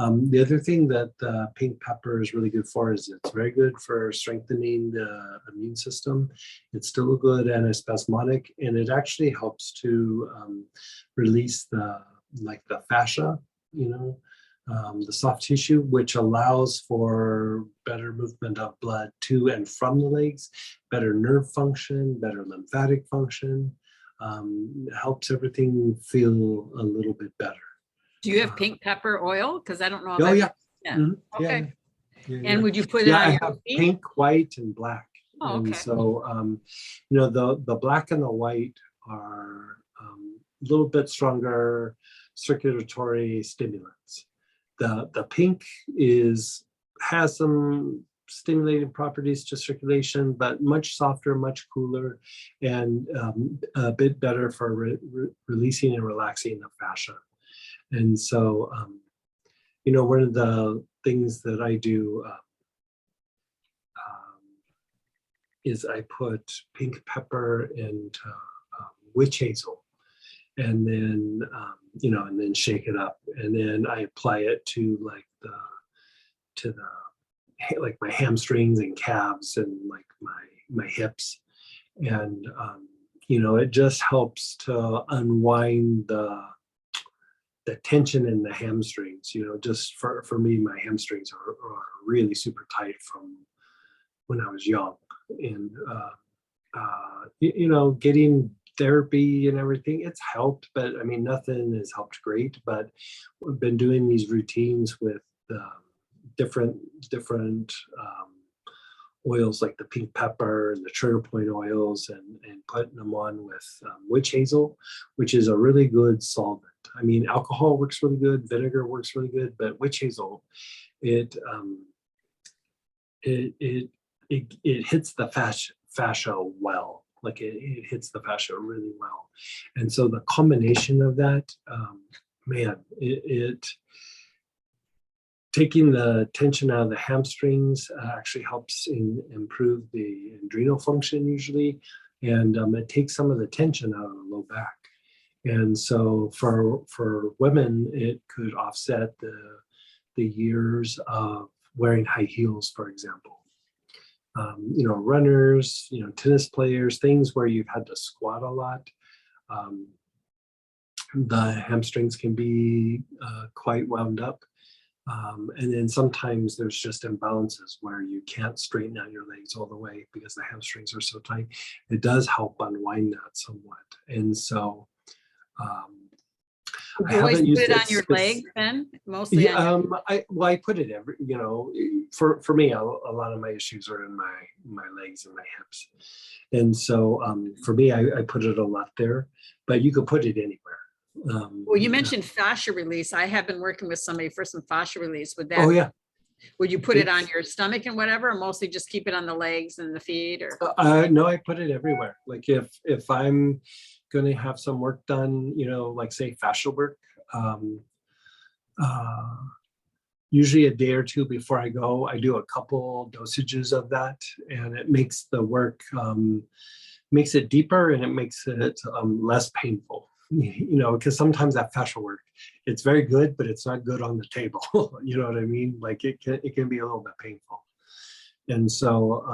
Speaker 1: The other thing that pink pepper is really good for is it's very good for strengthening the immune system. It's still a good antispasmodic, and it actually helps to release the fascia, the soft tissue, which allows for better movement of blood to and from the legs, better nerve function, better lymphatic function. Helps everything feel a little bit better.
Speaker 6: Do you have pink pepper oil? Because I don't know. If
Speaker 1: Oh
Speaker 6: I've-
Speaker 1: yeah.
Speaker 6: Yeah.
Speaker 1: Mhm.
Speaker 6: Okay.
Speaker 1: Yeah,
Speaker 6: And
Speaker 1: yeah.
Speaker 6: would you put it
Speaker 1: Yeah,
Speaker 6: on
Speaker 1: I
Speaker 6: your
Speaker 1: have
Speaker 6: feet?
Speaker 1: pink, white, and black.
Speaker 6: Oh,
Speaker 1: And
Speaker 6: okay.
Speaker 1: so, the black and the white are a little bit stronger circulatory stimulants. The pink has some stimulating properties to circulation, but much softer, much cooler, and a bit better for releasing and relaxing the fascia. And so, one of the things that I do is I put pink pepper and witch hazel, and then and then shake it up, and then I apply it to like my hamstrings and calves and like my hips, and it just helps to unwind the tension in the hamstrings. Just for me, my hamstrings are really super tight from when I was young, and getting therapy and everything, it's helped, but I mean, nothing has helped great. But I've been doing these routines with different oils, like the pink pepper and the trigger point oils, and putting them on with witch hazel, which is a really good solvent. I mean, alcohol works really good, vinegar works really good, but witch hazel, it hits the fascia well. Like it hits the fascia really well. And so the combination of that, it taking the tension out of the hamstrings actually helps improve the adrenal function usually, and it takes some of the tension out of the low back. And so for women, it could offset the years of wearing high heels, for example. Runners, tennis players, things where you've had to squat a lot. The hamstrings can be quite wound up. And then sometimes there's just imbalances where you can't straighten out your legs all the way because the hamstrings are so tight. It does help unwind that somewhat. And so
Speaker 6: You always put it on your leg then, mostly
Speaker 1: yeah,
Speaker 6: on your
Speaker 1: I put it every, for me, a lot of my issues are in my legs and my hips. And so for me, I put it a lot there, but you could put it anywhere.
Speaker 6: Well, you mentioned fascia release. I have been working with somebody for some fascia release. Would that?
Speaker 1: Oh yeah.
Speaker 6: Would you put it on your stomach and whatever, or mostly just keep it on the legs and the feet? Or
Speaker 1: No, I put it everywhere. Like if I'm going to have some work done, like say fascia work, usually a day or two before I go, I do a couple dosages of that, and it makes the work makes it deeper, and it makes it less painful. Because sometimes that fascia work, it's very good, but it's not good on the table. You know what I mean? Like it can be a little bit painful. And so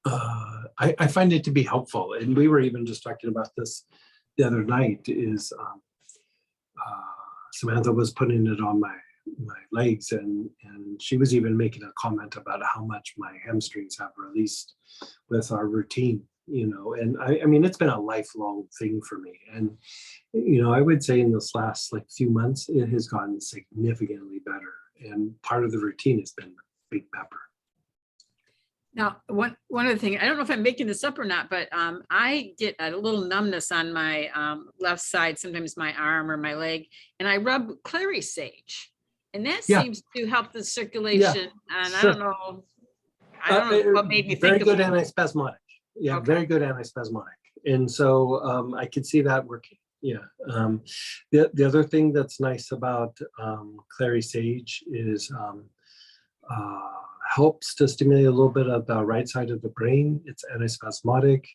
Speaker 1: I find it to be helpful. And we were even just talking about this the other night, is Samantha was putting it on my legs, and she was even making a comment about how much my hamstrings have released with our routine. And I mean, it's been a lifelong thing for me. And, I would say in this last few months, it has gotten significantly better. And part of the routine has been big pepper.
Speaker 6: now, one other thing, I don't know if I'm making this up or not, but I get a little numbness on my left side, sometimes my arm or my leg, and I rub clary sage, and that
Speaker 1: Yeah.
Speaker 6: seems to help the circulation. And
Speaker 1: sure.
Speaker 6: I don't know what made me
Speaker 1: Very
Speaker 6: think
Speaker 1: good
Speaker 6: of it.
Speaker 1: antispasmodic. Yeah,
Speaker 6: Okay.
Speaker 1: very good antispasmodic. And so I could see that working. Yeah. The other thing that's nice about clary sage is helps to stimulate a little bit of the right side of the brain. It's antispasmodic.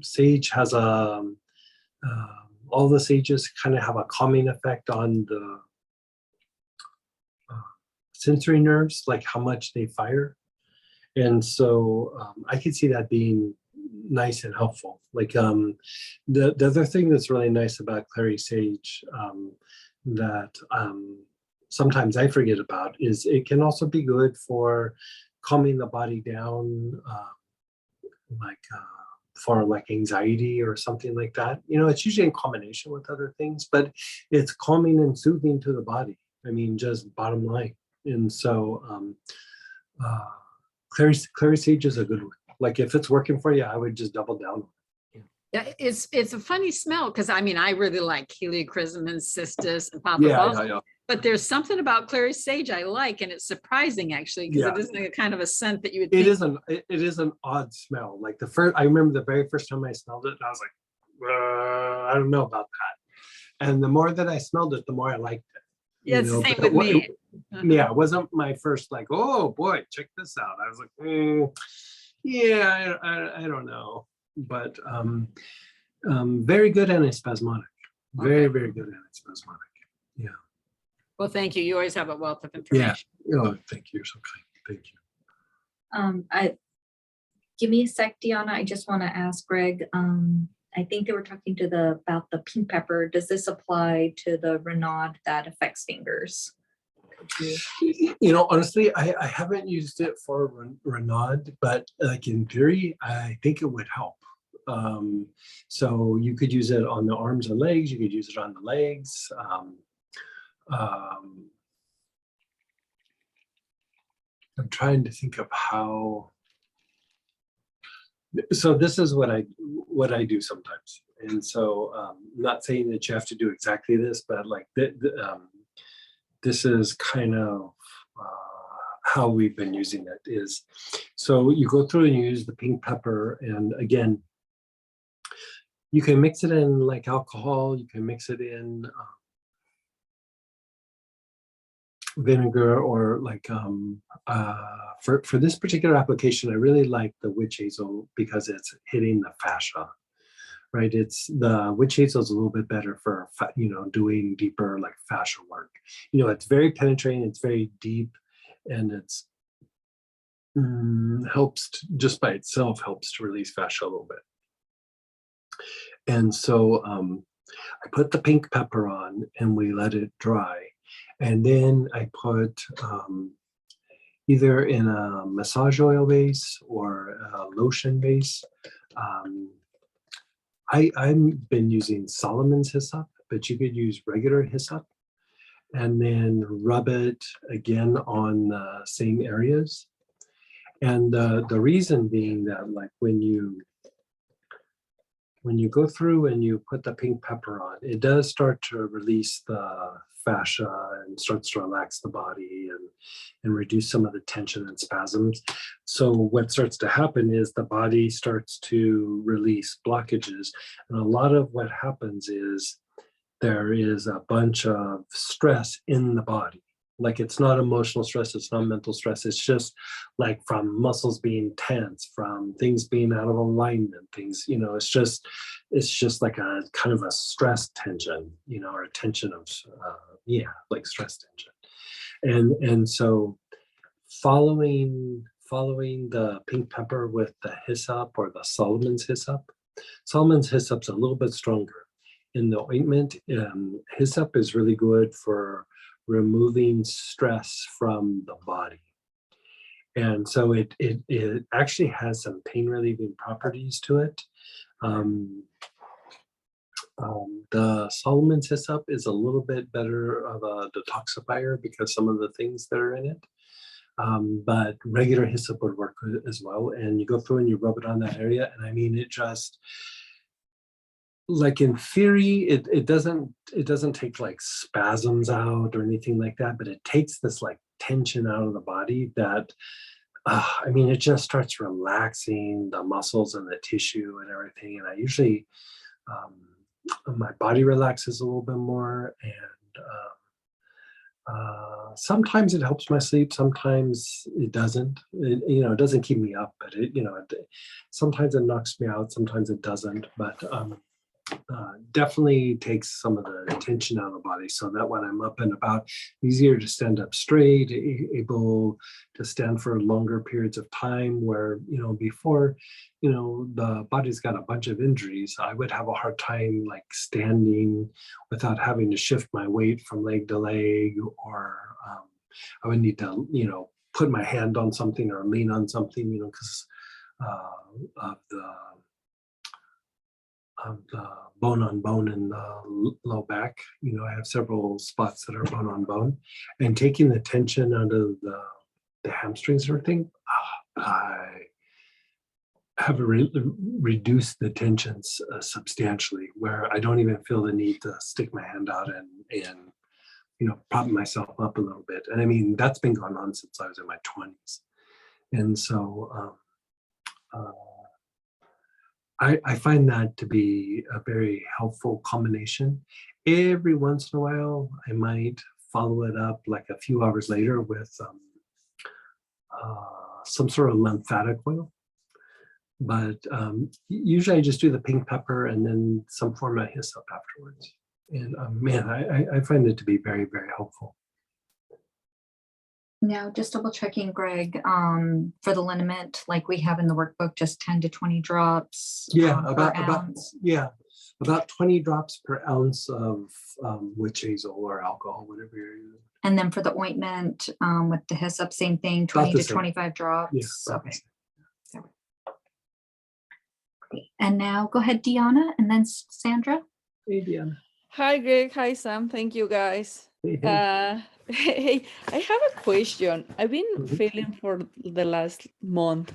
Speaker 1: Sage has all the sages kind of have a calming effect on the sensory nerves, like how much they fire. And so I could see that being nice and helpful. Like the other thing that's really nice about clary sage that sometimes I forget about is it can also be good for calming the body down, like for like anxiety or something like that. You know, it's usually in combination with other things, but it's calming and soothing to the body. I mean, just bottom line. And so clary sage is a good one. Like if it's working for you, I would just double down.
Speaker 6: Yeah, it's a funny smell because I mean I really like Helichrysum and Cistus and Papa
Speaker 1: Yeah,
Speaker 6: Balsam,
Speaker 1: yeah.
Speaker 6: but there's something about clary sage I like, and it's surprising actually because
Speaker 1: Yeah.
Speaker 6: it isn't a kind of a scent that you would
Speaker 1: It
Speaker 6: think.
Speaker 1: is an odd smell. Like I remember the very first time I smelled it, and I was like, I don't know about that. And the more that I smelled it, the more I liked it.
Speaker 6: Yeah, it's the same
Speaker 1: but
Speaker 6: with me.
Speaker 1: Yeah, it wasn't my first like, oh boy, check this out. I was like, yeah, I don't know. But very good antispasmodic. Very,
Speaker 6: Okay.
Speaker 1: very good antispasmodic. Yeah.
Speaker 6: Well, thank you. You always have a wealth of
Speaker 1: Yeah.
Speaker 6: information.
Speaker 1: Oh, thank you. You're so kind. Thank you.
Speaker 2: Give me a sec, Deanna. I just want to ask Greg. I think they were talking about the pink pepper. Does this apply to the Renaud that affects fingers?
Speaker 1: You know, honestly, I haven't used it for Renaud, but like in theory, I think it would help. So you could use it on the arms and legs. You could use it on the legs. I'm trying to think of how. So this is what I do sometimes, and so not saying that you have to do exactly this, but like this is kind of how we've been using it. Is so you go through and you use the pink pepper, and again, you can mix it in like alcohol. You can mix it in vinegar, or like for this particular application, I really like the witch hazel because it's hitting the fascia, right? It's the witch hazel is a little bit better for doing deeper like fascia work. You know, it's very penetrating, it's very deep, and it's just by itself helps to release fascia a little bit. And so I put the pink pepper on and we let it dry. And then I put either in a massage oil base or a lotion base. I've been using Solomon's Hyssop, but you could use regular Hyssop and then rub it again on the same areas. And the reason being that like when you go through and you put the pink pepper on, it does start to release the fascia and starts to relax the body and reduce some of the tension and spasms. So what starts to happen is the body starts to release blockages. And a lot of what happens is there is a bunch of stress in the body. Like it's not emotional stress, it's not mental stress. It's just like from muscles being tense, from things being out of alignment, things, it's just like a kind of a stress tension, or a tension of, like stress tension. And so following the pink pepper with the hyssop or the Solomon's hyssop's a little bit stronger. In the ointment, hyssop is really good for removing stress from the body. And so it actually has some pain relieving properties to it. The Solomon's Hyssop is a little bit better of a detoxifier because some of the things that are in it. But regular hyssop would work as well. And you go through and you rub it on that area. And I mean, it just, like in theory, it doesn't take like spasms out or anything like that, but it takes this like tension out of the body that, I mean, it just starts relaxing the muscles and the tissue and everything. And I usually, my body relaxes a little bit more, and sometimes it helps my sleep, sometimes it doesn't. It doesn't keep me up, but sometimes it knocks me out, sometimes it doesn't. But definitely takes some of the tension out of the body, so that when I'm up and about, easier to stand up straight, able to stand for longer periods of time, where, before, the body's got a bunch of injuries. I would have a hard time like standing without having to shift my weight from leg to leg, or I would need to, put my hand on something or lean on something, because of the bone on bone in the low back. I have several spots that are bone on bone, and taking the tension out of the hamstrings and everything, I have reduced the tensions substantially, where I don't even feel the need to stick my hand out and prop myself up a little bit. And I mean, that's been going on since I was in my 20s. And so I find that to be a very helpful combination. Every once in a while, I might follow it up like a few hours later with some sort of lymphatic oil. But usually I just do the pink pepper and then some form of hyssop afterwards. And man, I find it to be very, very helpful.
Speaker 2: Now, just double checking, Greg, for the liniment, like we have in the workbook, just 10 to 20 drops.
Speaker 1: Yeah,
Speaker 2: per ounce.
Speaker 1: about 20 drops per ounce of witch hazel or alcohol, whatever you're using.
Speaker 2: And then for the ointment, with the hyssop, same thing,
Speaker 1: About
Speaker 2: 20
Speaker 1: the
Speaker 2: to
Speaker 1: same.
Speaker 2: 25 drops.
Speaker 1: Yeah, about the
Speaker 2: Okay.
Speaker 1: same.
Speaker 2: Great. And now go ahead, Deanna, and then Sandra.
Speaker 1: Hey, Deanna.
Speaker 7: Hi, Greg. Hi, Sam. Thank you, guys.
Speaker 1: Hey.
Speaker 7: Hey, I have a question. I've been
Speaker 1: Mhm.
Speaker 7: feeling for the last month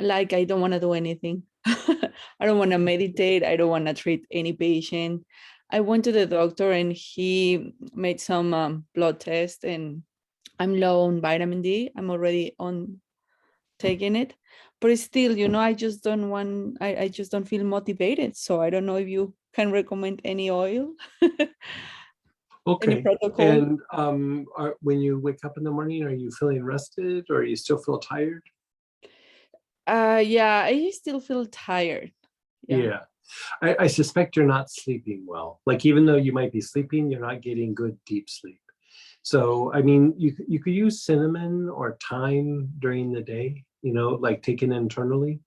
Speaker 7: like I don't want to do anything. I don't want to meditate. I don't want to treat any patient. I went to the doctor and he made some blood test, and I'm low on vitamin D. I'm already on taking it, but still, I just don't want, I just don't feel motivated. So I don't know if you can recommend any oil. Any
Speaker 1: Okay.
Speaker 7: protocol?
Speaker 1: And when you wake up in the morning, are you feeling rested, or you still feel tired?
Speaker 7: Yeah, I still feel tired.
Speaker 1: Yeah. I suspect you're not sleeping well. Like, even though you might be sleeping, you're not getting good deep sleep. So, I mean, you could use cinnamon or thyme during the day, like taken internally,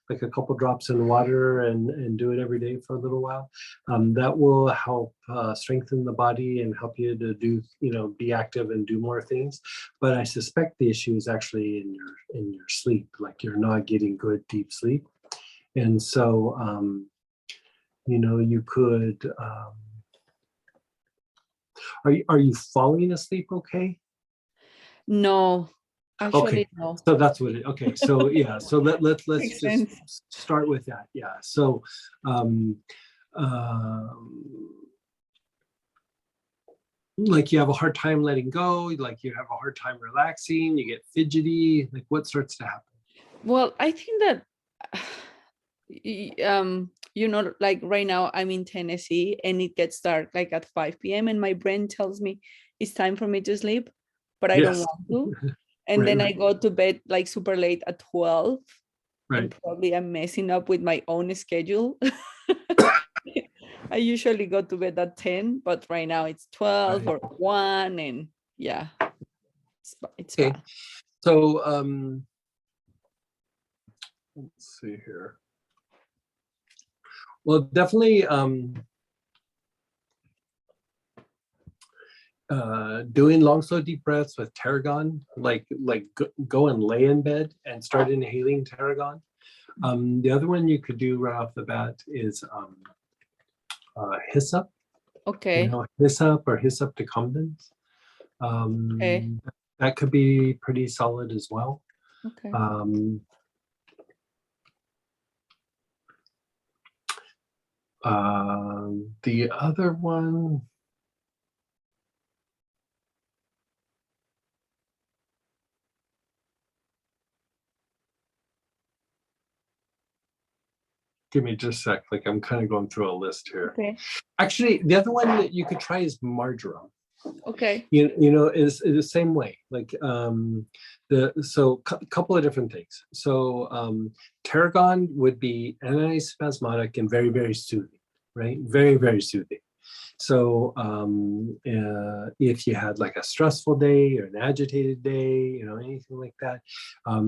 Speaker 1: like a couple drops in water, and do it every day for a little while. That will help strengthen the body and help you to do, be active and do more things. But I suspect the issue is actually in your sleep, like you're not getting good deep sleep. And so, you could, are you falling asleep okay?
Speaker 7: No, actually,
Speaker 1: Okay,
Speaker 7: no.
Speaker 1: so that's what it, okay, so yeah, so let's
Speaker 7: Makes
Speaker 1: just
Speaker 7: sense.
Speaker 1: start with that. Yeah, so like you have a hard time letting go, like you have a hard time relaxing, you get fidgety, like what starts to happen?
Speaker 7: Well, I think that, like right now I'm in Tennessee and it gets dark like at 5 p.m. and my brain tells me it's time for me to sleep, but I don't
Speaker 1: Yes.
Speaker 7: want to. And then I
Speaker 1: Right.
Speaker 7: go to bed like super late at 12.
Speaker 1: Right.
Speaker 7: And probably I'm messing up with my own schedule. I usually go to bed at 10, but right now it's 12
Speaker 1: Right.
Speaker 7: or 1, and yeah, it's
Speaker 1: Okay.
Speaker 7: bad.
Speaker 1: So let's see here. Well, definitely doing long, slow, deep breaths with tarragon, like go and lay in bed and start inhaling tarragon. The other one you could do right off the bat is hyssop.
Speaker 7: Okay.
Speaker 1: Hyssop or hyssop decumbens.
Speaker 7: Okay.
Speaker 1: That could be pretty solid as well.
Speaker 7: Okay.
Speaker 1: The other one, give me just a sec, like I'm kind of going through a list here.
Speaker 7: Okay.
Speaker 1: Actually, the other one that you could try is marjoram.
Speaker 7: Okay.
Speaker 1: Is the same way, like couple of different things. So tarragon would be antispasmodic and very, very soothing. right? Very, very soothing. So if you had like a stressful day or an agitated day, anything like that,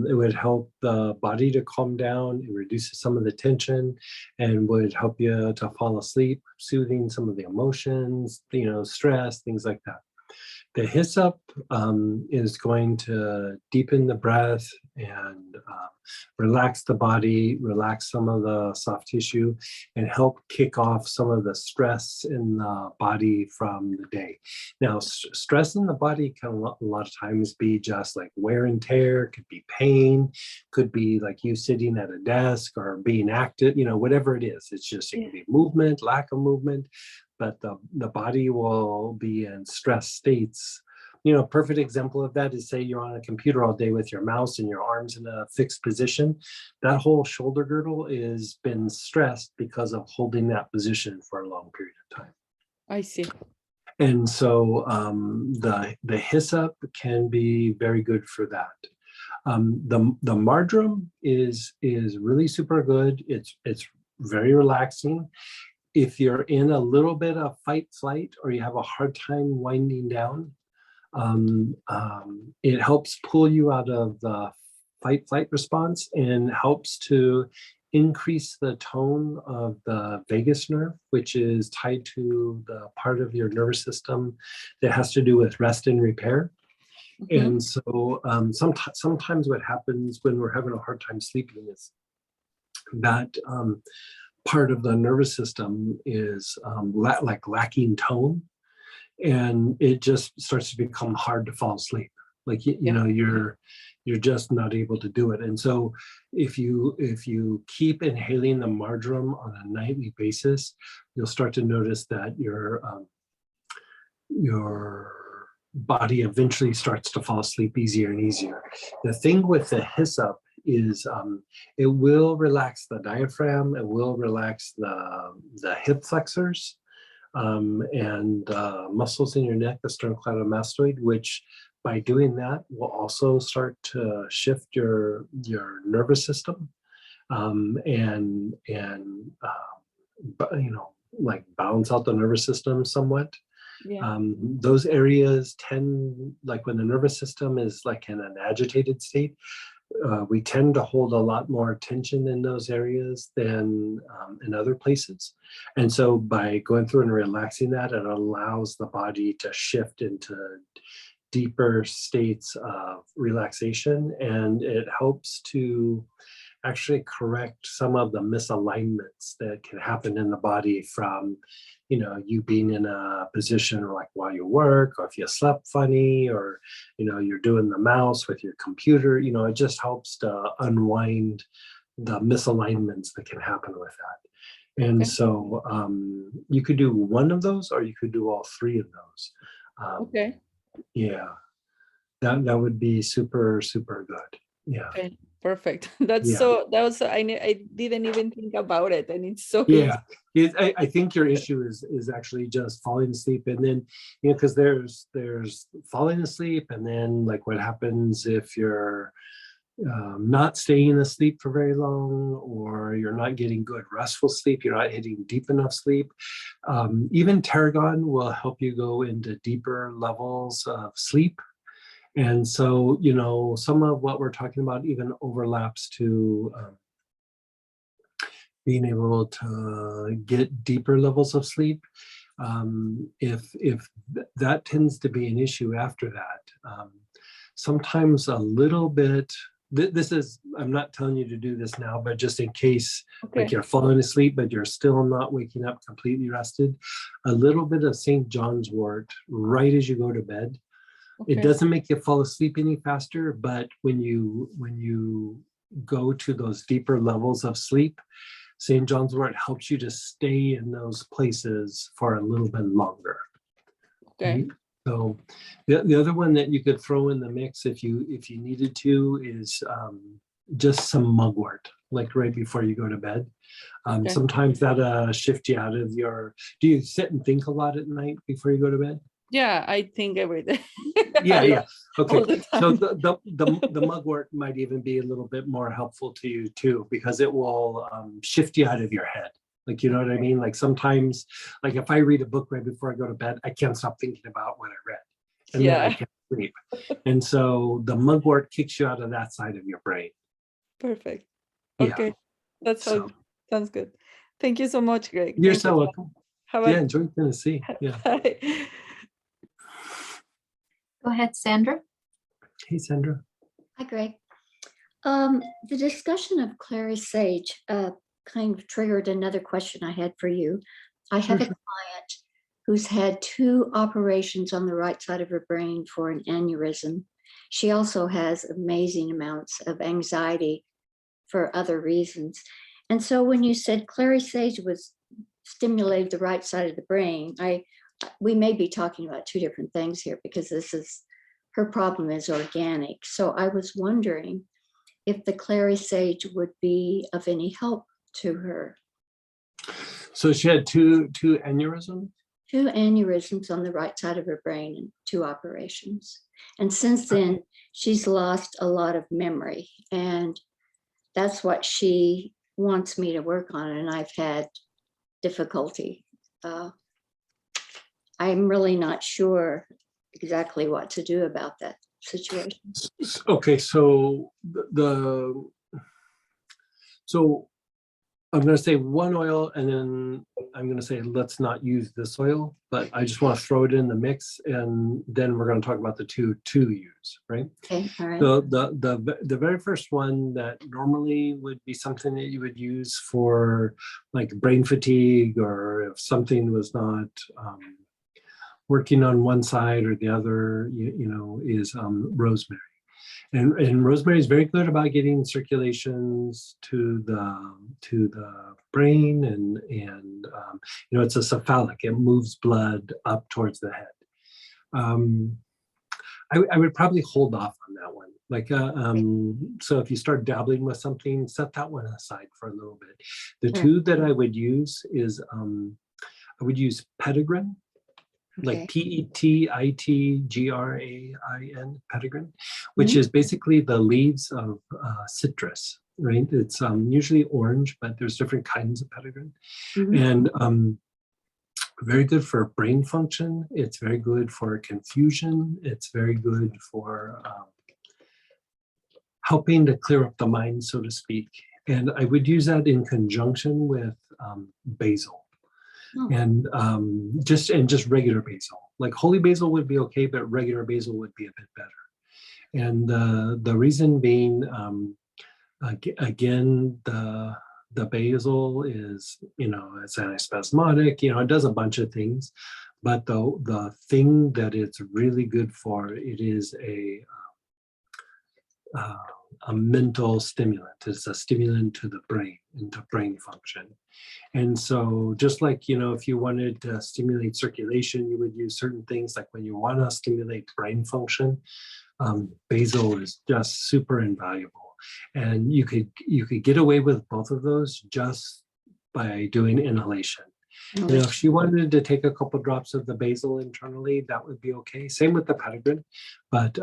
Speaker 1: it would help the body to calm down. It reduces some of the tension and would help you to fall asleep, soothing some of the emotions, stress, things like that. The hyssop is going to deepen the breath and relax the body, relax some of the soft tissue, and help kick off some of the stress in the body from the day. Now, stress in the body can a lot of times be just like wear and tear, could be pain, could be like you sitting at a desk or being active, whatever it is. It's just, it can be movement, lack of movement, but the body will be in stress states. Perfect example of that is, say you're on a computer all day with your mouse and your arms in a fixed position. That whole shoulder girdle is been stressed because of holding that position for a long period of time.
Speaker 7: I see.
Speaker 1: And so the hyssop can be very good for that. The marjoram is really super good. It's very relaxing. If you're in a little bit of fight flight or you have a hard time winding down, it helps pull you out of the fight flight response and helps to increase the tone of the vagus nerve, which is tied to the part of your nervous system that has to do with rest and repair. And so sometimes what happens when we're having a hard time sleeping is that part of the nervous system is lacking tone, and it just starts to become hard to fall asleep. Like you're just not able to do it. And so if you keep inhaling the marjoram on a nightly basis, you'll start to notice that your body eventually starts to fall asleep easier and easier. The thing with the hyssop is it will relax the diaphragm, it will relax the hip flexors and muscles in your neck, the sternocleidomastoid, which by doing that will also start to shift your nervous system and like balance out the nervous system somewhat.
Speaker 7: Yeah.
Speaker 1: Those areas tend, like when the nervous system is like in an agitated state, we tend to hold a lot more tension in those areas than in other places. And so by going through and relaxing that, it allows the body to shift into deeper states of relaxation, and it helps to actually correct some of the misalignments that can happen in the body from you being in a position like while you work, or if you slept funny, or you're doing the mouse with your computer. It just helps to unwind the misalignments that can happen with that. And so you could do one of those, or you could do all three of those.
Speaker 7: Okay.
Speaker 1: Yeah, that would be super, super good. Yeah.
Speaker 7: Okay. Perfect. That's I didn't even think about it, and it's so easy.
Speaker 1: I think your issue is actually just falling asleep, and then because there's falling asleep, and then like what happens if you're not staying asleep for very long, or you're not getting good restful sleep, you're not hitting deep enough sleep. Even tarragon will help you go into deeper levels of sleep. And so, some of what we're talking about even overlaps to being able to get deeper levels of sleep. If that tends to be an issue after that, sometimes a little bit, this is, I'm not telling you to do this now, but just in case, like you're falling asleep, but you're still not waking up completely rested, a little bit of St. John's wort right as you go to bed. It doesn't make you fall asleep any faster, but when you go to those deeper levels of sleep, St. John's wort helps you to stay in those places for a little bit longer. Okay. So the other one that you could throw in the mix if you needed to is just some mugwort, like right before you go to bed. Sometimes that shift you out of your. Do you sit and think a lot at night before you go to bed?
Speaker 7: Yeah, I think every day.
Speaker 1: Yeah. Okay. So
Speaker 7: the
Speaker 1: the mugwort might even be a little bit more helpful to you too, because it will shift you out of your head. Like, you know what I mean? Like sometimes, like if I read a book right before I go to bed, I can't stop thinking about what I read. And then I
Speaker 7: Yeah,
Speaker 1: can't sleep. And so the mugwort kicks you out of that side of your brain.
Speaker 7: perfect.
Speaker 1: Yeah.
Speaker 7: Okay, that's
Speaker 1: So
Speaker 7: sounds good. Thank you so much, Greg.
Speaker 1: you're
Speaker 7: Thank
Speaker 1: so
Speaker 7: you.
Speaker 1: welcome.
Speaker 7: Have
Speaker 1: Yeah,
Speaker 7: a
Speaker 1: enjoy Tennessee. Yeah.
Speaker 7: bye.
Speaker 2: Go ahead, Sandra.
Speaker 1: Hey, Sandra.
Speaker 5: Hi, Greg. The discussion of clary sage kind of triggered another question I had for you. I have a client who's had 2 operations on the right side of her brain for an aneurysm. She also has amazing amounts of anxiety for other reasons. And so when you said clary sage was stimulated the right side of the brain, we may be talking about 2 different things here, because her problem is organic. So I was wondering if the clary sage would be of any help to her.
Speaker 1: So she had two aneurysms?
Speaker 5: 2 aneurysms on the right side of her brain and 2 operations. And since then, she's lost a lot of memory. And that's what she wants me to work on. And I've had difficulty. I'm really not sure exactly what to do about that situation.
Speaker 1: Okay, so so I'm going to say one oil, and then I'm going to say let's not use this oil, but I just want to throw it in the mix, and then we're going to talk about the two to use, right?
Speaker 5: Okay, all right.
Speaker 1: So the very first one that normally would be something that you would use for like brain fatigue, or if something was not working on one side or the other, you know, is rosemary. And rosemary is very good about getting circulations to the brain, and you know, it's a cephalic. It moves blood up towards the head. I would probably hold off on that one. Like, so if you start dabbling with something, set that one aside for a little bit. The
Speaker 5: Sure.
Speaker 1: 2 that I would use is I would use petitgrain. Like
Speaker 5: Okay.
Speaker 1: Petitgrain, petitgrain, which is basically the leaves of citrus, right? It's usually orange, but there's different kinds of petitgrain.
Speaker 5: Mhm.
Speaker 1: And very good for brain function. It's very good for confusion. It's very good for helping to clear up the mind, so to speak. And I would use that in conjunction with basil.
Speaker 5: Oh.
Speaker 1: And just regular basil. Like holy basil would be okay, but regular basil would be a bit better. And the reason being, again, the basil is, you know, it's antispasmodic. You know, it does a bunch of things, but the thing that it's really good for, it is a mental stimulant. It's a stimulant to the brain and to brain function. And so just like, you know, if you wanted to stimulate circulation, you would use certain things. Like when you want to stimulate brain function, basil is just super invaluable. And you could get away with both of those just by doing inhalation. You know, if she wanted to take a couple drops of the basil internally, that would be okay. Same with the petitgrain, but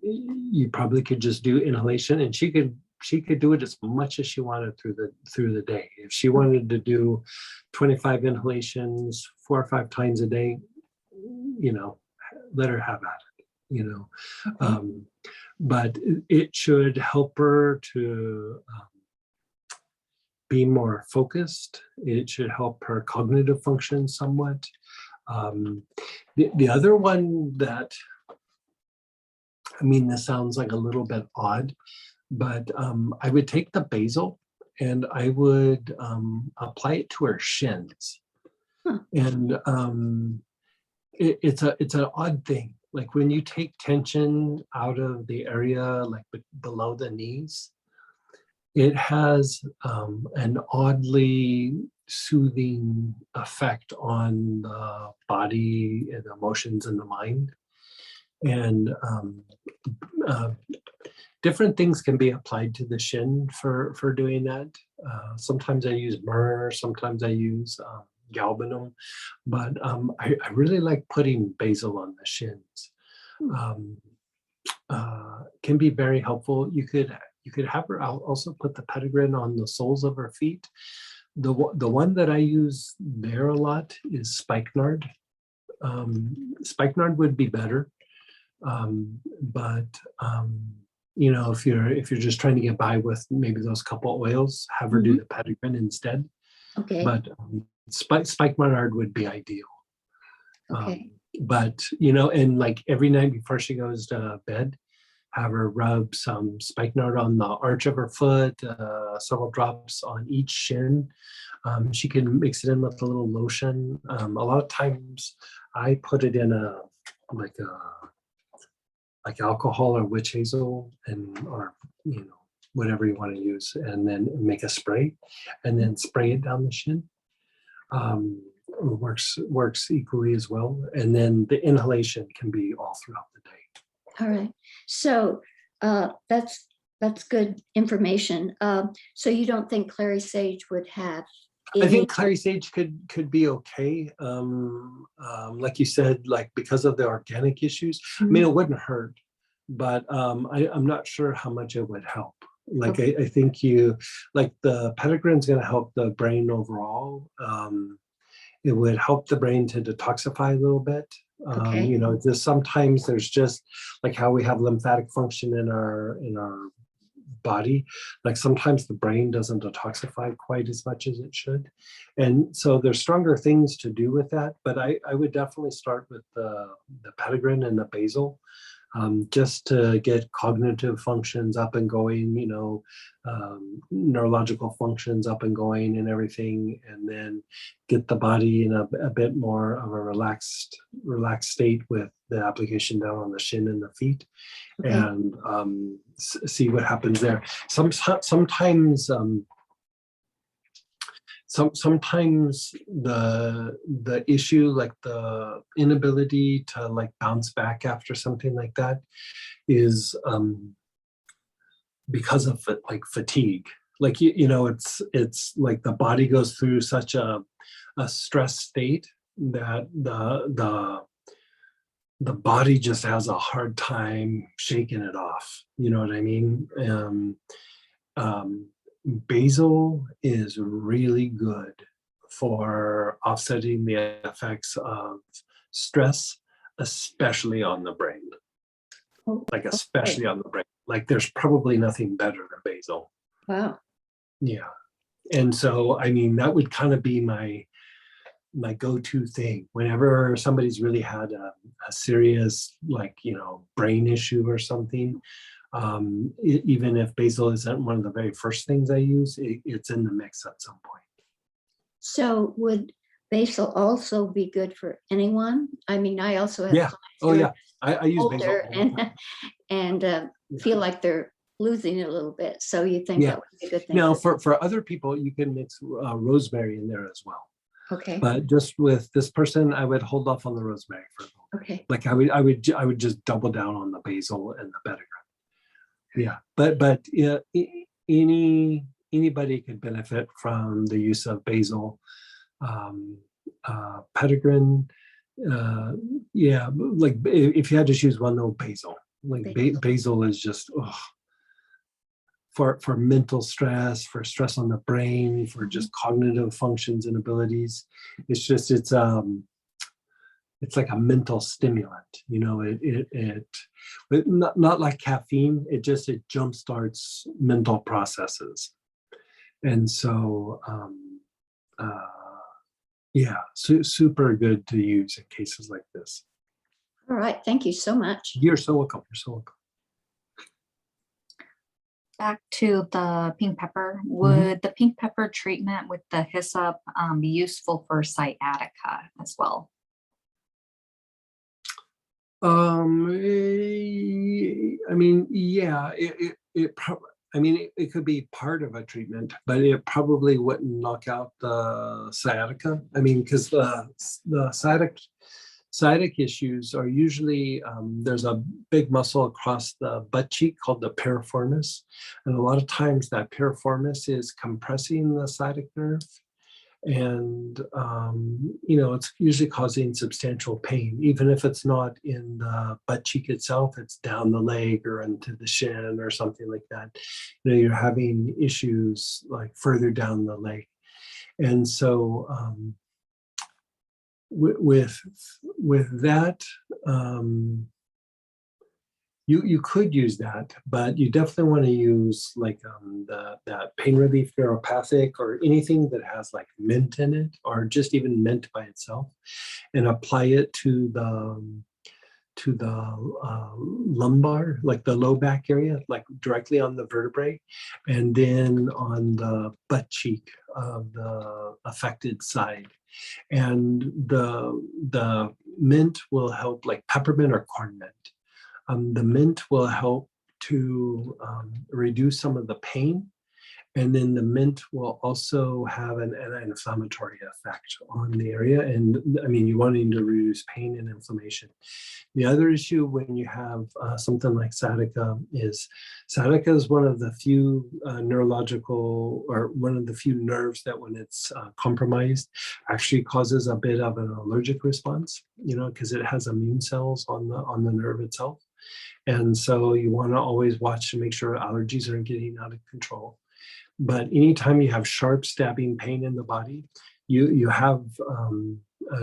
Speaker 1: you probably could just do inhalation, and she could do it as much as she wanted through the day. If she wanted to do 25 inhalations 4 or 5 times a day, you know, let her have at it. You know, but it should help her to be more focused. It should help her cognitive function somewhat. The other one that, I mean, this sounds like a little bit odd, but I would take the basil and I would apply it to her shins. And it's an odd thing. Like when you take tension out of the area like below the knees, it has an oddly soothing effect on the body and emotions and the mind. And different things can be applied to the shin for doing that. Sometimes I use myrrh, sometimes I use galbanum, but I really like putting basil on the shins. Can be very helpful. You could have her also put the petitgrain on the soles of her feet, the one that I use there a lot is spikenard. Spikenard would be better, but you know, if you're just trying to get by with maybe those couple oils, have her do the petitgrain instead.
Speaker 5: Okay,
Speaker 1: But spikenard would be ideal.
Speaker 5: okay,
Speaker 1: But you know, and like every night before she goes to bed, have her rub some spikenard on the arch of her foot, several drops on each shin. She can mix it in with a little lotion. A lot of times I put it in a like alcohol or witch hazel, and or you know, whatever you want to use, and then make a spray and then spray it down the shin. Works equally as well. And then the inhalation can be all throughout the day.
Speaker 5: all right. So that's good information. So you don't think clary sage would have?
Speaker 1: I
Speaker 5: any-
Speaker 1: think clary sage could be okay. Like you said, like because of the organic issues, I mean, it wouldn't hurt, but I'm not sure how much it would help. Like I think you like the petitgrain is going to help the brain overall. It would help the brain to detoxify a little bit.
Speaker 5: Okay.
Speaker 1: You know, just sometimes there's just like how we have lymphatic function in our body. Like sometimes the brain doesn't detoxify quite as much as it should, and so there's stronger things to do with that. But I would definitely start with the petitgrain and the basil. Just to get cognitive functions up and going, you know, neurological functions up and going and everything, and then get the body in a bit more of a relaxed state with the application down on the shin and the feet,
Speaker 5: Okay.
Speaker 1: and see what happens there. Sometimes the issue, like the inability to like bounce back after something like that, is because of like fatigue. Like you know, it's like the body goes through such a stress state that the body just has a hard time shaking it off. You know what I mean? Basil is really good for offsetting the effects of stress, especially on the brain.
Speaker 5: Oh,
Speaker 1: Like especially on the brain. Like there's probably nothing better than basil.
Speaker 5: wow.
Speaker 1: Yeah. And so, I mean, that would kind of be my go-to thing whenever somebody's really had a serious, like, you know, brain issue or something. Even if basil isn't one of the very first things I use, it's in the mix at some point.
Speaker 5: So would basil also be good for anyone? I mean, I also have
Speaker 1: Yeah.
Speaker 5: clients
Speaker 1: Oh
Speaker 5: who
Speaker 1: yeah.
Speaker 5: are
Speaker 1: I use basil.
Speaker 5: older
Speaker 1: all the time.
Speaker 5: and feel like they're losing it a little bit. So you think
Speaker 1: Yeah.
Speaker 5: that would be a good thing?
Speaker 1: Now, for other people, you can mix rosemary in there as well.
Speaker 5: Okay,
Speaker 1: But just with this person, I would hold off on the rosemary for a little.
Speaker 5: okay,
Speaker 1: Like I would just double down on the basil and the petitgrain. Yeah, but yeah, anybody could benefit from the use of basil, petitgrain. Yeah, like if you had to choose one, though, basil. Like
Speaker 5: Basil.
Speaker 1: basil is just for mental stress, for stress on the brain, for just cognitive functions and abilities. It's like a mental stimulant, you know. But not like caffeine. It jumpstarts mental processes, and so yeah, super good to use in cases like this.
Speaker 5: all right. Thank you so much.
Speaker 1: You're so welcome. You're so welcome.
Speaker 2: Back to the pink pepper, would the pink pepper treatment with the hyssop be useful for sciatica as well?
Speaker 1: I mean, yeah, it could be part of a treatment, but it probably wouldn't knock out the sciatica. I mean, because the sciatic issues are usually, there's a big muscle across the butt cheek called the piriformis. And a lot of times that piriformis is compressing the sciatic nerve. And, you know, it's usually causing substantial pain, even if it's not in the butt cheek itself, it's down the leg or into the shin or something like that. You know, you're having issues like further down the leg. And so with that, you could use that, but you definitely want to use like that pain relief neuropathic or anything that has like mint in it, or just even mint by itself, and apply it to the lumbar, like the low back area, like directly on the vertebrae, and then on the butt cheek of the affected side. And the mint will help, like peppermint or corn mint. The mint will help to reduce some of the pain. And then the mint will also have an anti-inflammatory effect on the area. And I mean, you're wanting to reduce pain and inflammation. The other issue when you have something like sciatica is one of the few neurological, or one of the few nerves that when it's compromised actually causes a bit of an allergic response, you know, because it has immune cells on the nerve itself. And so you want to always watch to make sure allergies aren't getting out of control. But anytime you have sharp stabbing pain in the body, you have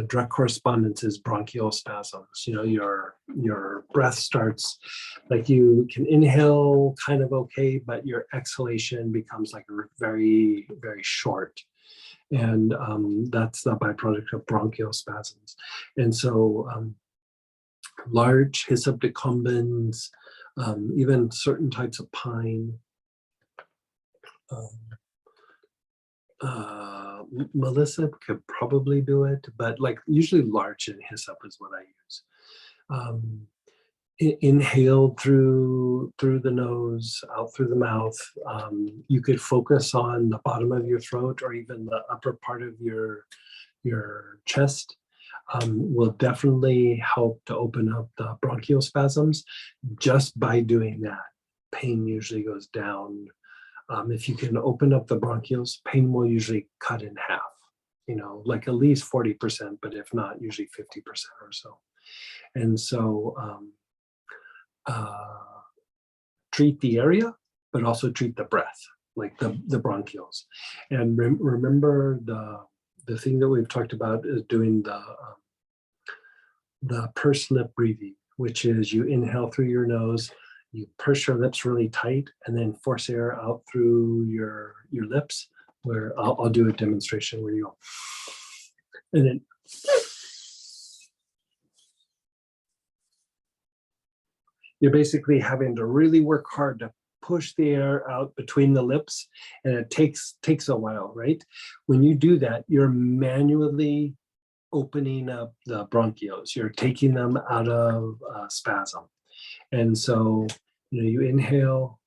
Speaker 1: direct correspondence is bronchial spasms. You know, your breath starts, like you can inhale kind of okay, but your exhalation becomes like very, very short. And that's the byproduct of bronchial spasms. And so large Hyssop decumbens, even certain types of pine, Melissa could probably do it, but like usually larch and hyssop is what I use. Inhale through the nose, out through the mouth. You could focus on the bottom of your throat or even the upper part of your chest. Will definitely help to open up the bronchial spasms. Just by doing that, pain usually goes down. If you can open up the bronchioles, pain will usually cut in half, you know, like at least 40%, but if not, usually 50% or so. And so treat the area, but also treat the breath, like the bronchioles. And remember the thing that we've talked about is doing the pursed lip breathing, which is you inhale through your nose, you purse your lips really tight, and then force air out through your lips, where I'll do a demonstration where you go, and then you're basically having to really work hard to push the air out between the lips, and it takes a while, right? When you do that, you're manually opening up the bronchioles. You're taking them out of spasm. And so, you know, you inhale,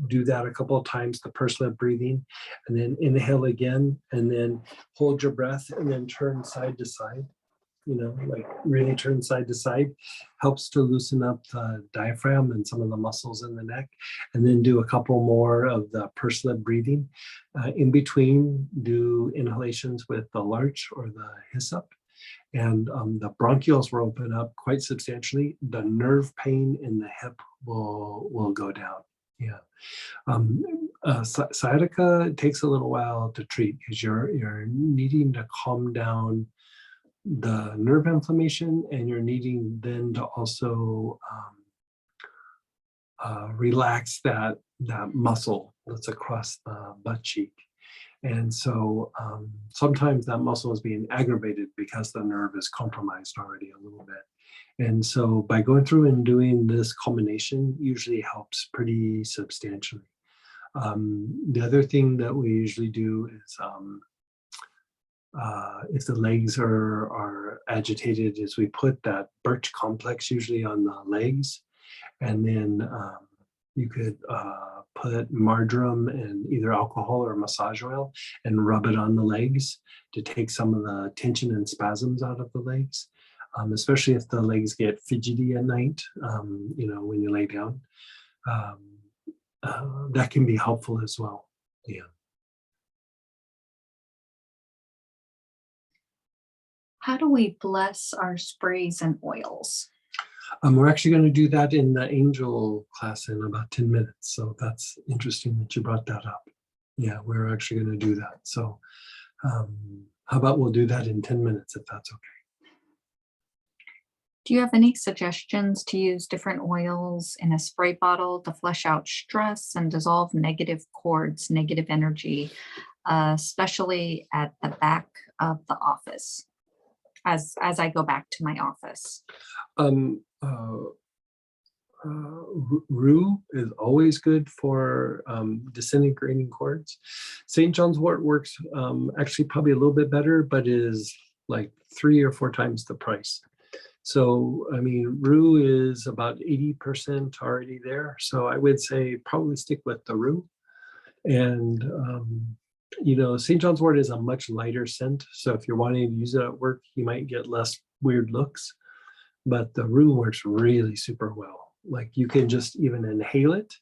Speaker 1: do that a couple of times, the pursed lip breathing, and then inhale again, and then hold your breath, and then turn side to side, you know, like really turn side to side. Helps to loosen up the diaphragm and some of the muscles in the neck, and then do a couple more of the pursed lip breathing. In between, do inhalations with the larch or the hyssop. And the bronchioles will open up quite substantially. The nerve pain in the hip will go down. Yeah. Sciatica takes a little while to treat because you're needing to calm down the nerve inflammation, and you're needing then to also relax that muscle that's across the butt cheek. And so sometimes that muscle is being aggravated because the nerve is compromised already a little bit. And so by going through and doing this combination usually helps pretty substantially. The other thing that we usually do is if the legs are agitated, is we put that birch complex usually on the legs, and then you could put marjoram and either alcohol or massage oil and rub it on the legs to take some of the tension and spasms out of the legs, especially if the legs get fidgety at night, you know, when you lay down. That can be helpful as well. Yeah.
Speaker 2: How do we bless our sprays and oils?
Speaker 1: We're actually going to do that in the angel class in about 10 minutes. So that's interesting that you brought that up. Yeah, we're actually going to do that. So How about we'll do that in 10 minutes if that's okay.
Speaker 2: Do you have any suggestions to use different oils in a spray bottle to flush out stress and dissolve negative cords, negative energy, especially at the back of the office as I go back to my office?
Speaker 1: Rue is always good for disintegrating cords. St. John's wort works actually probably a little bit better, but is like 3 or 4 times the price. So, I mean, rue is about 80% already there. So I would say probably stick with the rue. And, you know, St. John's wort is a much lighter scent. So if you're wanting to use it at work, you might get less weird looks. But the rue works really super well. Like you can just even inhale it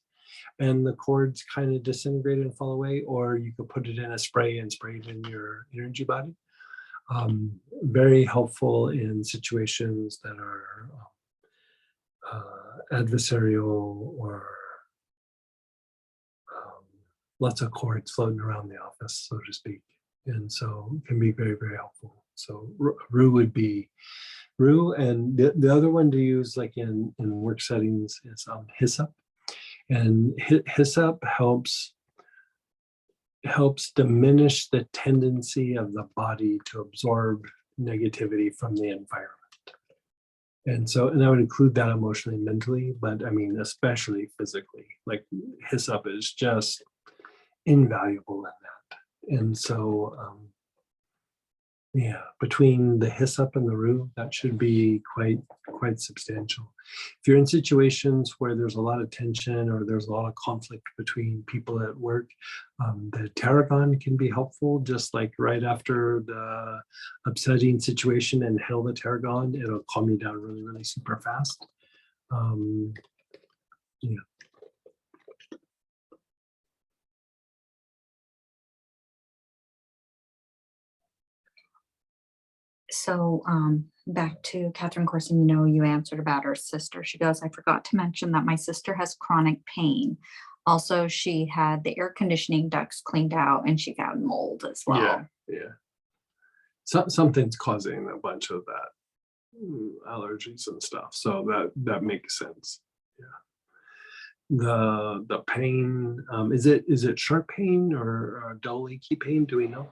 Speaker 1: and the cords kind of disintegrate and fall away, or you could put it in a spray and spray it in your energy body. Very helpful in situations that are adversarial or lots of cords floating around the office, so to speak. And so it can be very, very helpful. So rue would be rue. And the other one to use like in work settings is hyssop. And hyssop helps diminish the tendency of the body to absorb negativity from the environment. And so, and I would include that emotionally, mentally, but I mean, especially physically, like hyssop is just invaluable in that. And so, yeah, between the hyssop and the rue, that should be quite substantial. If you're in situations where there's a lot of tension or there's a lot of conflict between people at work, the tarragon can be helpful. Just like right after the upsetting situation, inhale the tarragon, it'll calm you down really, really super fast. Yeah.
Speaker 2: So back to Catherine Corson, you know, you answered about her sister. She goes, I forgot to mention that my sister has chronic pain. Also, she had the air conditioning ducts cleaned out and she got mold as well.
Speaker 1: Yeah. So, something's causing a bunch of that allergies and stuff. So that makes sense. Yeah. The pain, is it sharp pain or dull achy pain? Do we know?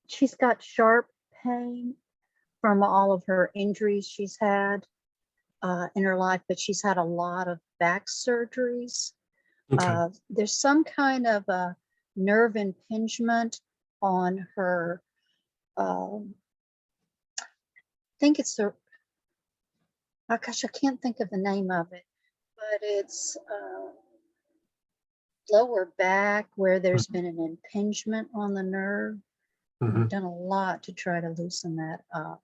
Speaker 4: She's got sharp pain from all of her injuries she's had in her life, but she's had a lot of back surgeries.
Speaker 1: Okay.
Speaker 4: There's some kind of a nerve impingement on her. I think it's the, oh gosh, I can't think of the name of it, but it's lower back where there's been an impingement on the nerve. We've done a lot to try to loosen that up.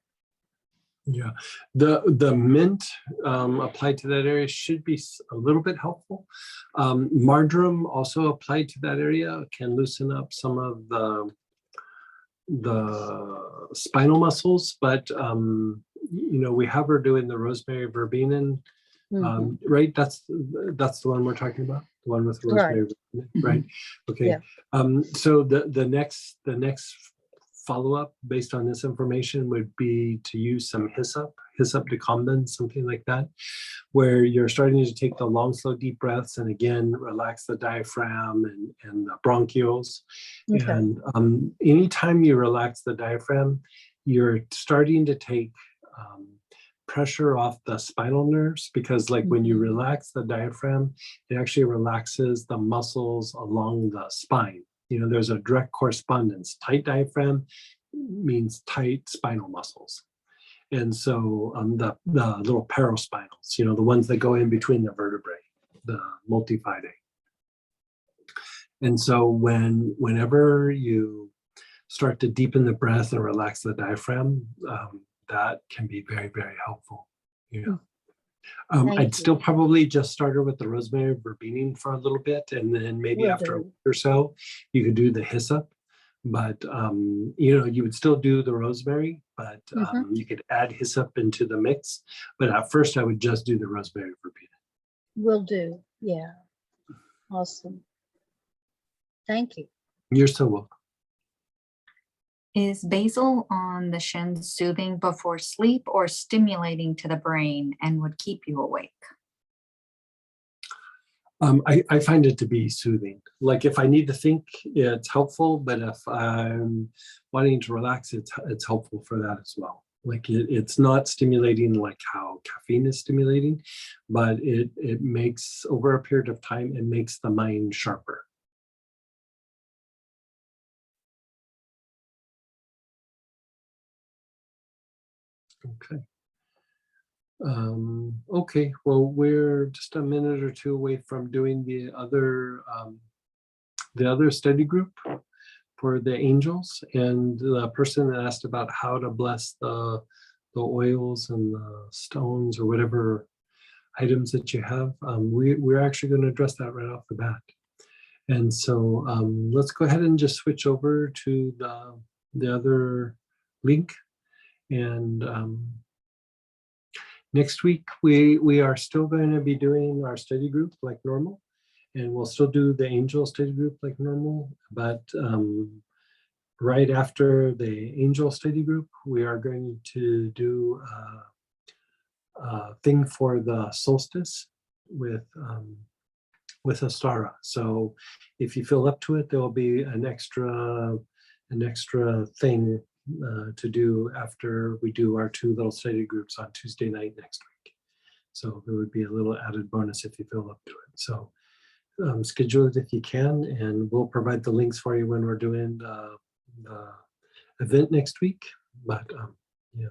Speaker 1: Yeah, the mint applied to that area should be a little bit helpful. Marjoram also applied to that area can loosen up some of the spinal muscles, but you know, we have her doing the Rosemary Verbena, right? That's the one we're talking about, the one with Rosemary Verbena, right? Okay. Yeah. So the next follow-up based on this information would be to use some hyssop decumbens, something like that, where you're starting to take the long, slow, deep breaths and again, relax the diaphragm and the bronchioles. Okay. And anytime you relax the diaphragm, you're starting to take pressure off the spinal nerves, because like when you relax the diaphragm, it actually relaxes the muscles along the spine. You know, there's a direct correspondence. Tight diaphragm means tight spinal muscles. And so the little paraspinals, you know, the ones that go in between the vertebrae, the multifidae. And so whenever you start to deepen the breath and relax the diaphragm, that can be very, very helpful. Yeah. I'd still probably just start her with the Rosemary Verbena for a little bit, and then maybe after a week or so, you could do the hyssop. But you know, you would still do the rosemary, but
Speaker 4: Mhm.
Speaker 1: you could add hyssop into the mix. But at first I would just do the rosemary verbena.
Speaker 4: Will do. Yeah. Awesome. Thank you.
Speaker 1: You're so welcome.
Speaker 2: Is basil on the shins soothing before sleep or stimulating to the brain and would keep you awake?
Speaker 1: I find it to be soothing. Like if I need to think, it's helpful, but if I'm wanting to relax, it's helpful for that as well. Like it's not stimulating like how caffeine is stimulating, but it makes, over a period of time, it makes the mind sharper. Okay. Okay, well, we're just a minute or two away from doing the other study group for the angels, and the person that asked about how to bless the oils and the stones or whatever items that you have. We're actually going to address that right off the bat. And so let's go ahead and just switch over to the other link. And next week, we are still going to be doing our study group like normal, and we'll still do the angel study group like normal, but right after the angel study group, we are going to do a thing for the solstice with Astara. So if you feel up to it, there will be an extra thing to do after we do our two little study groups on Tuesday night next week. So there would be a little added bonus if you feel up to it. So schedule it if you can, and we'll provide the links for you when we're doing the event next week. But yeah,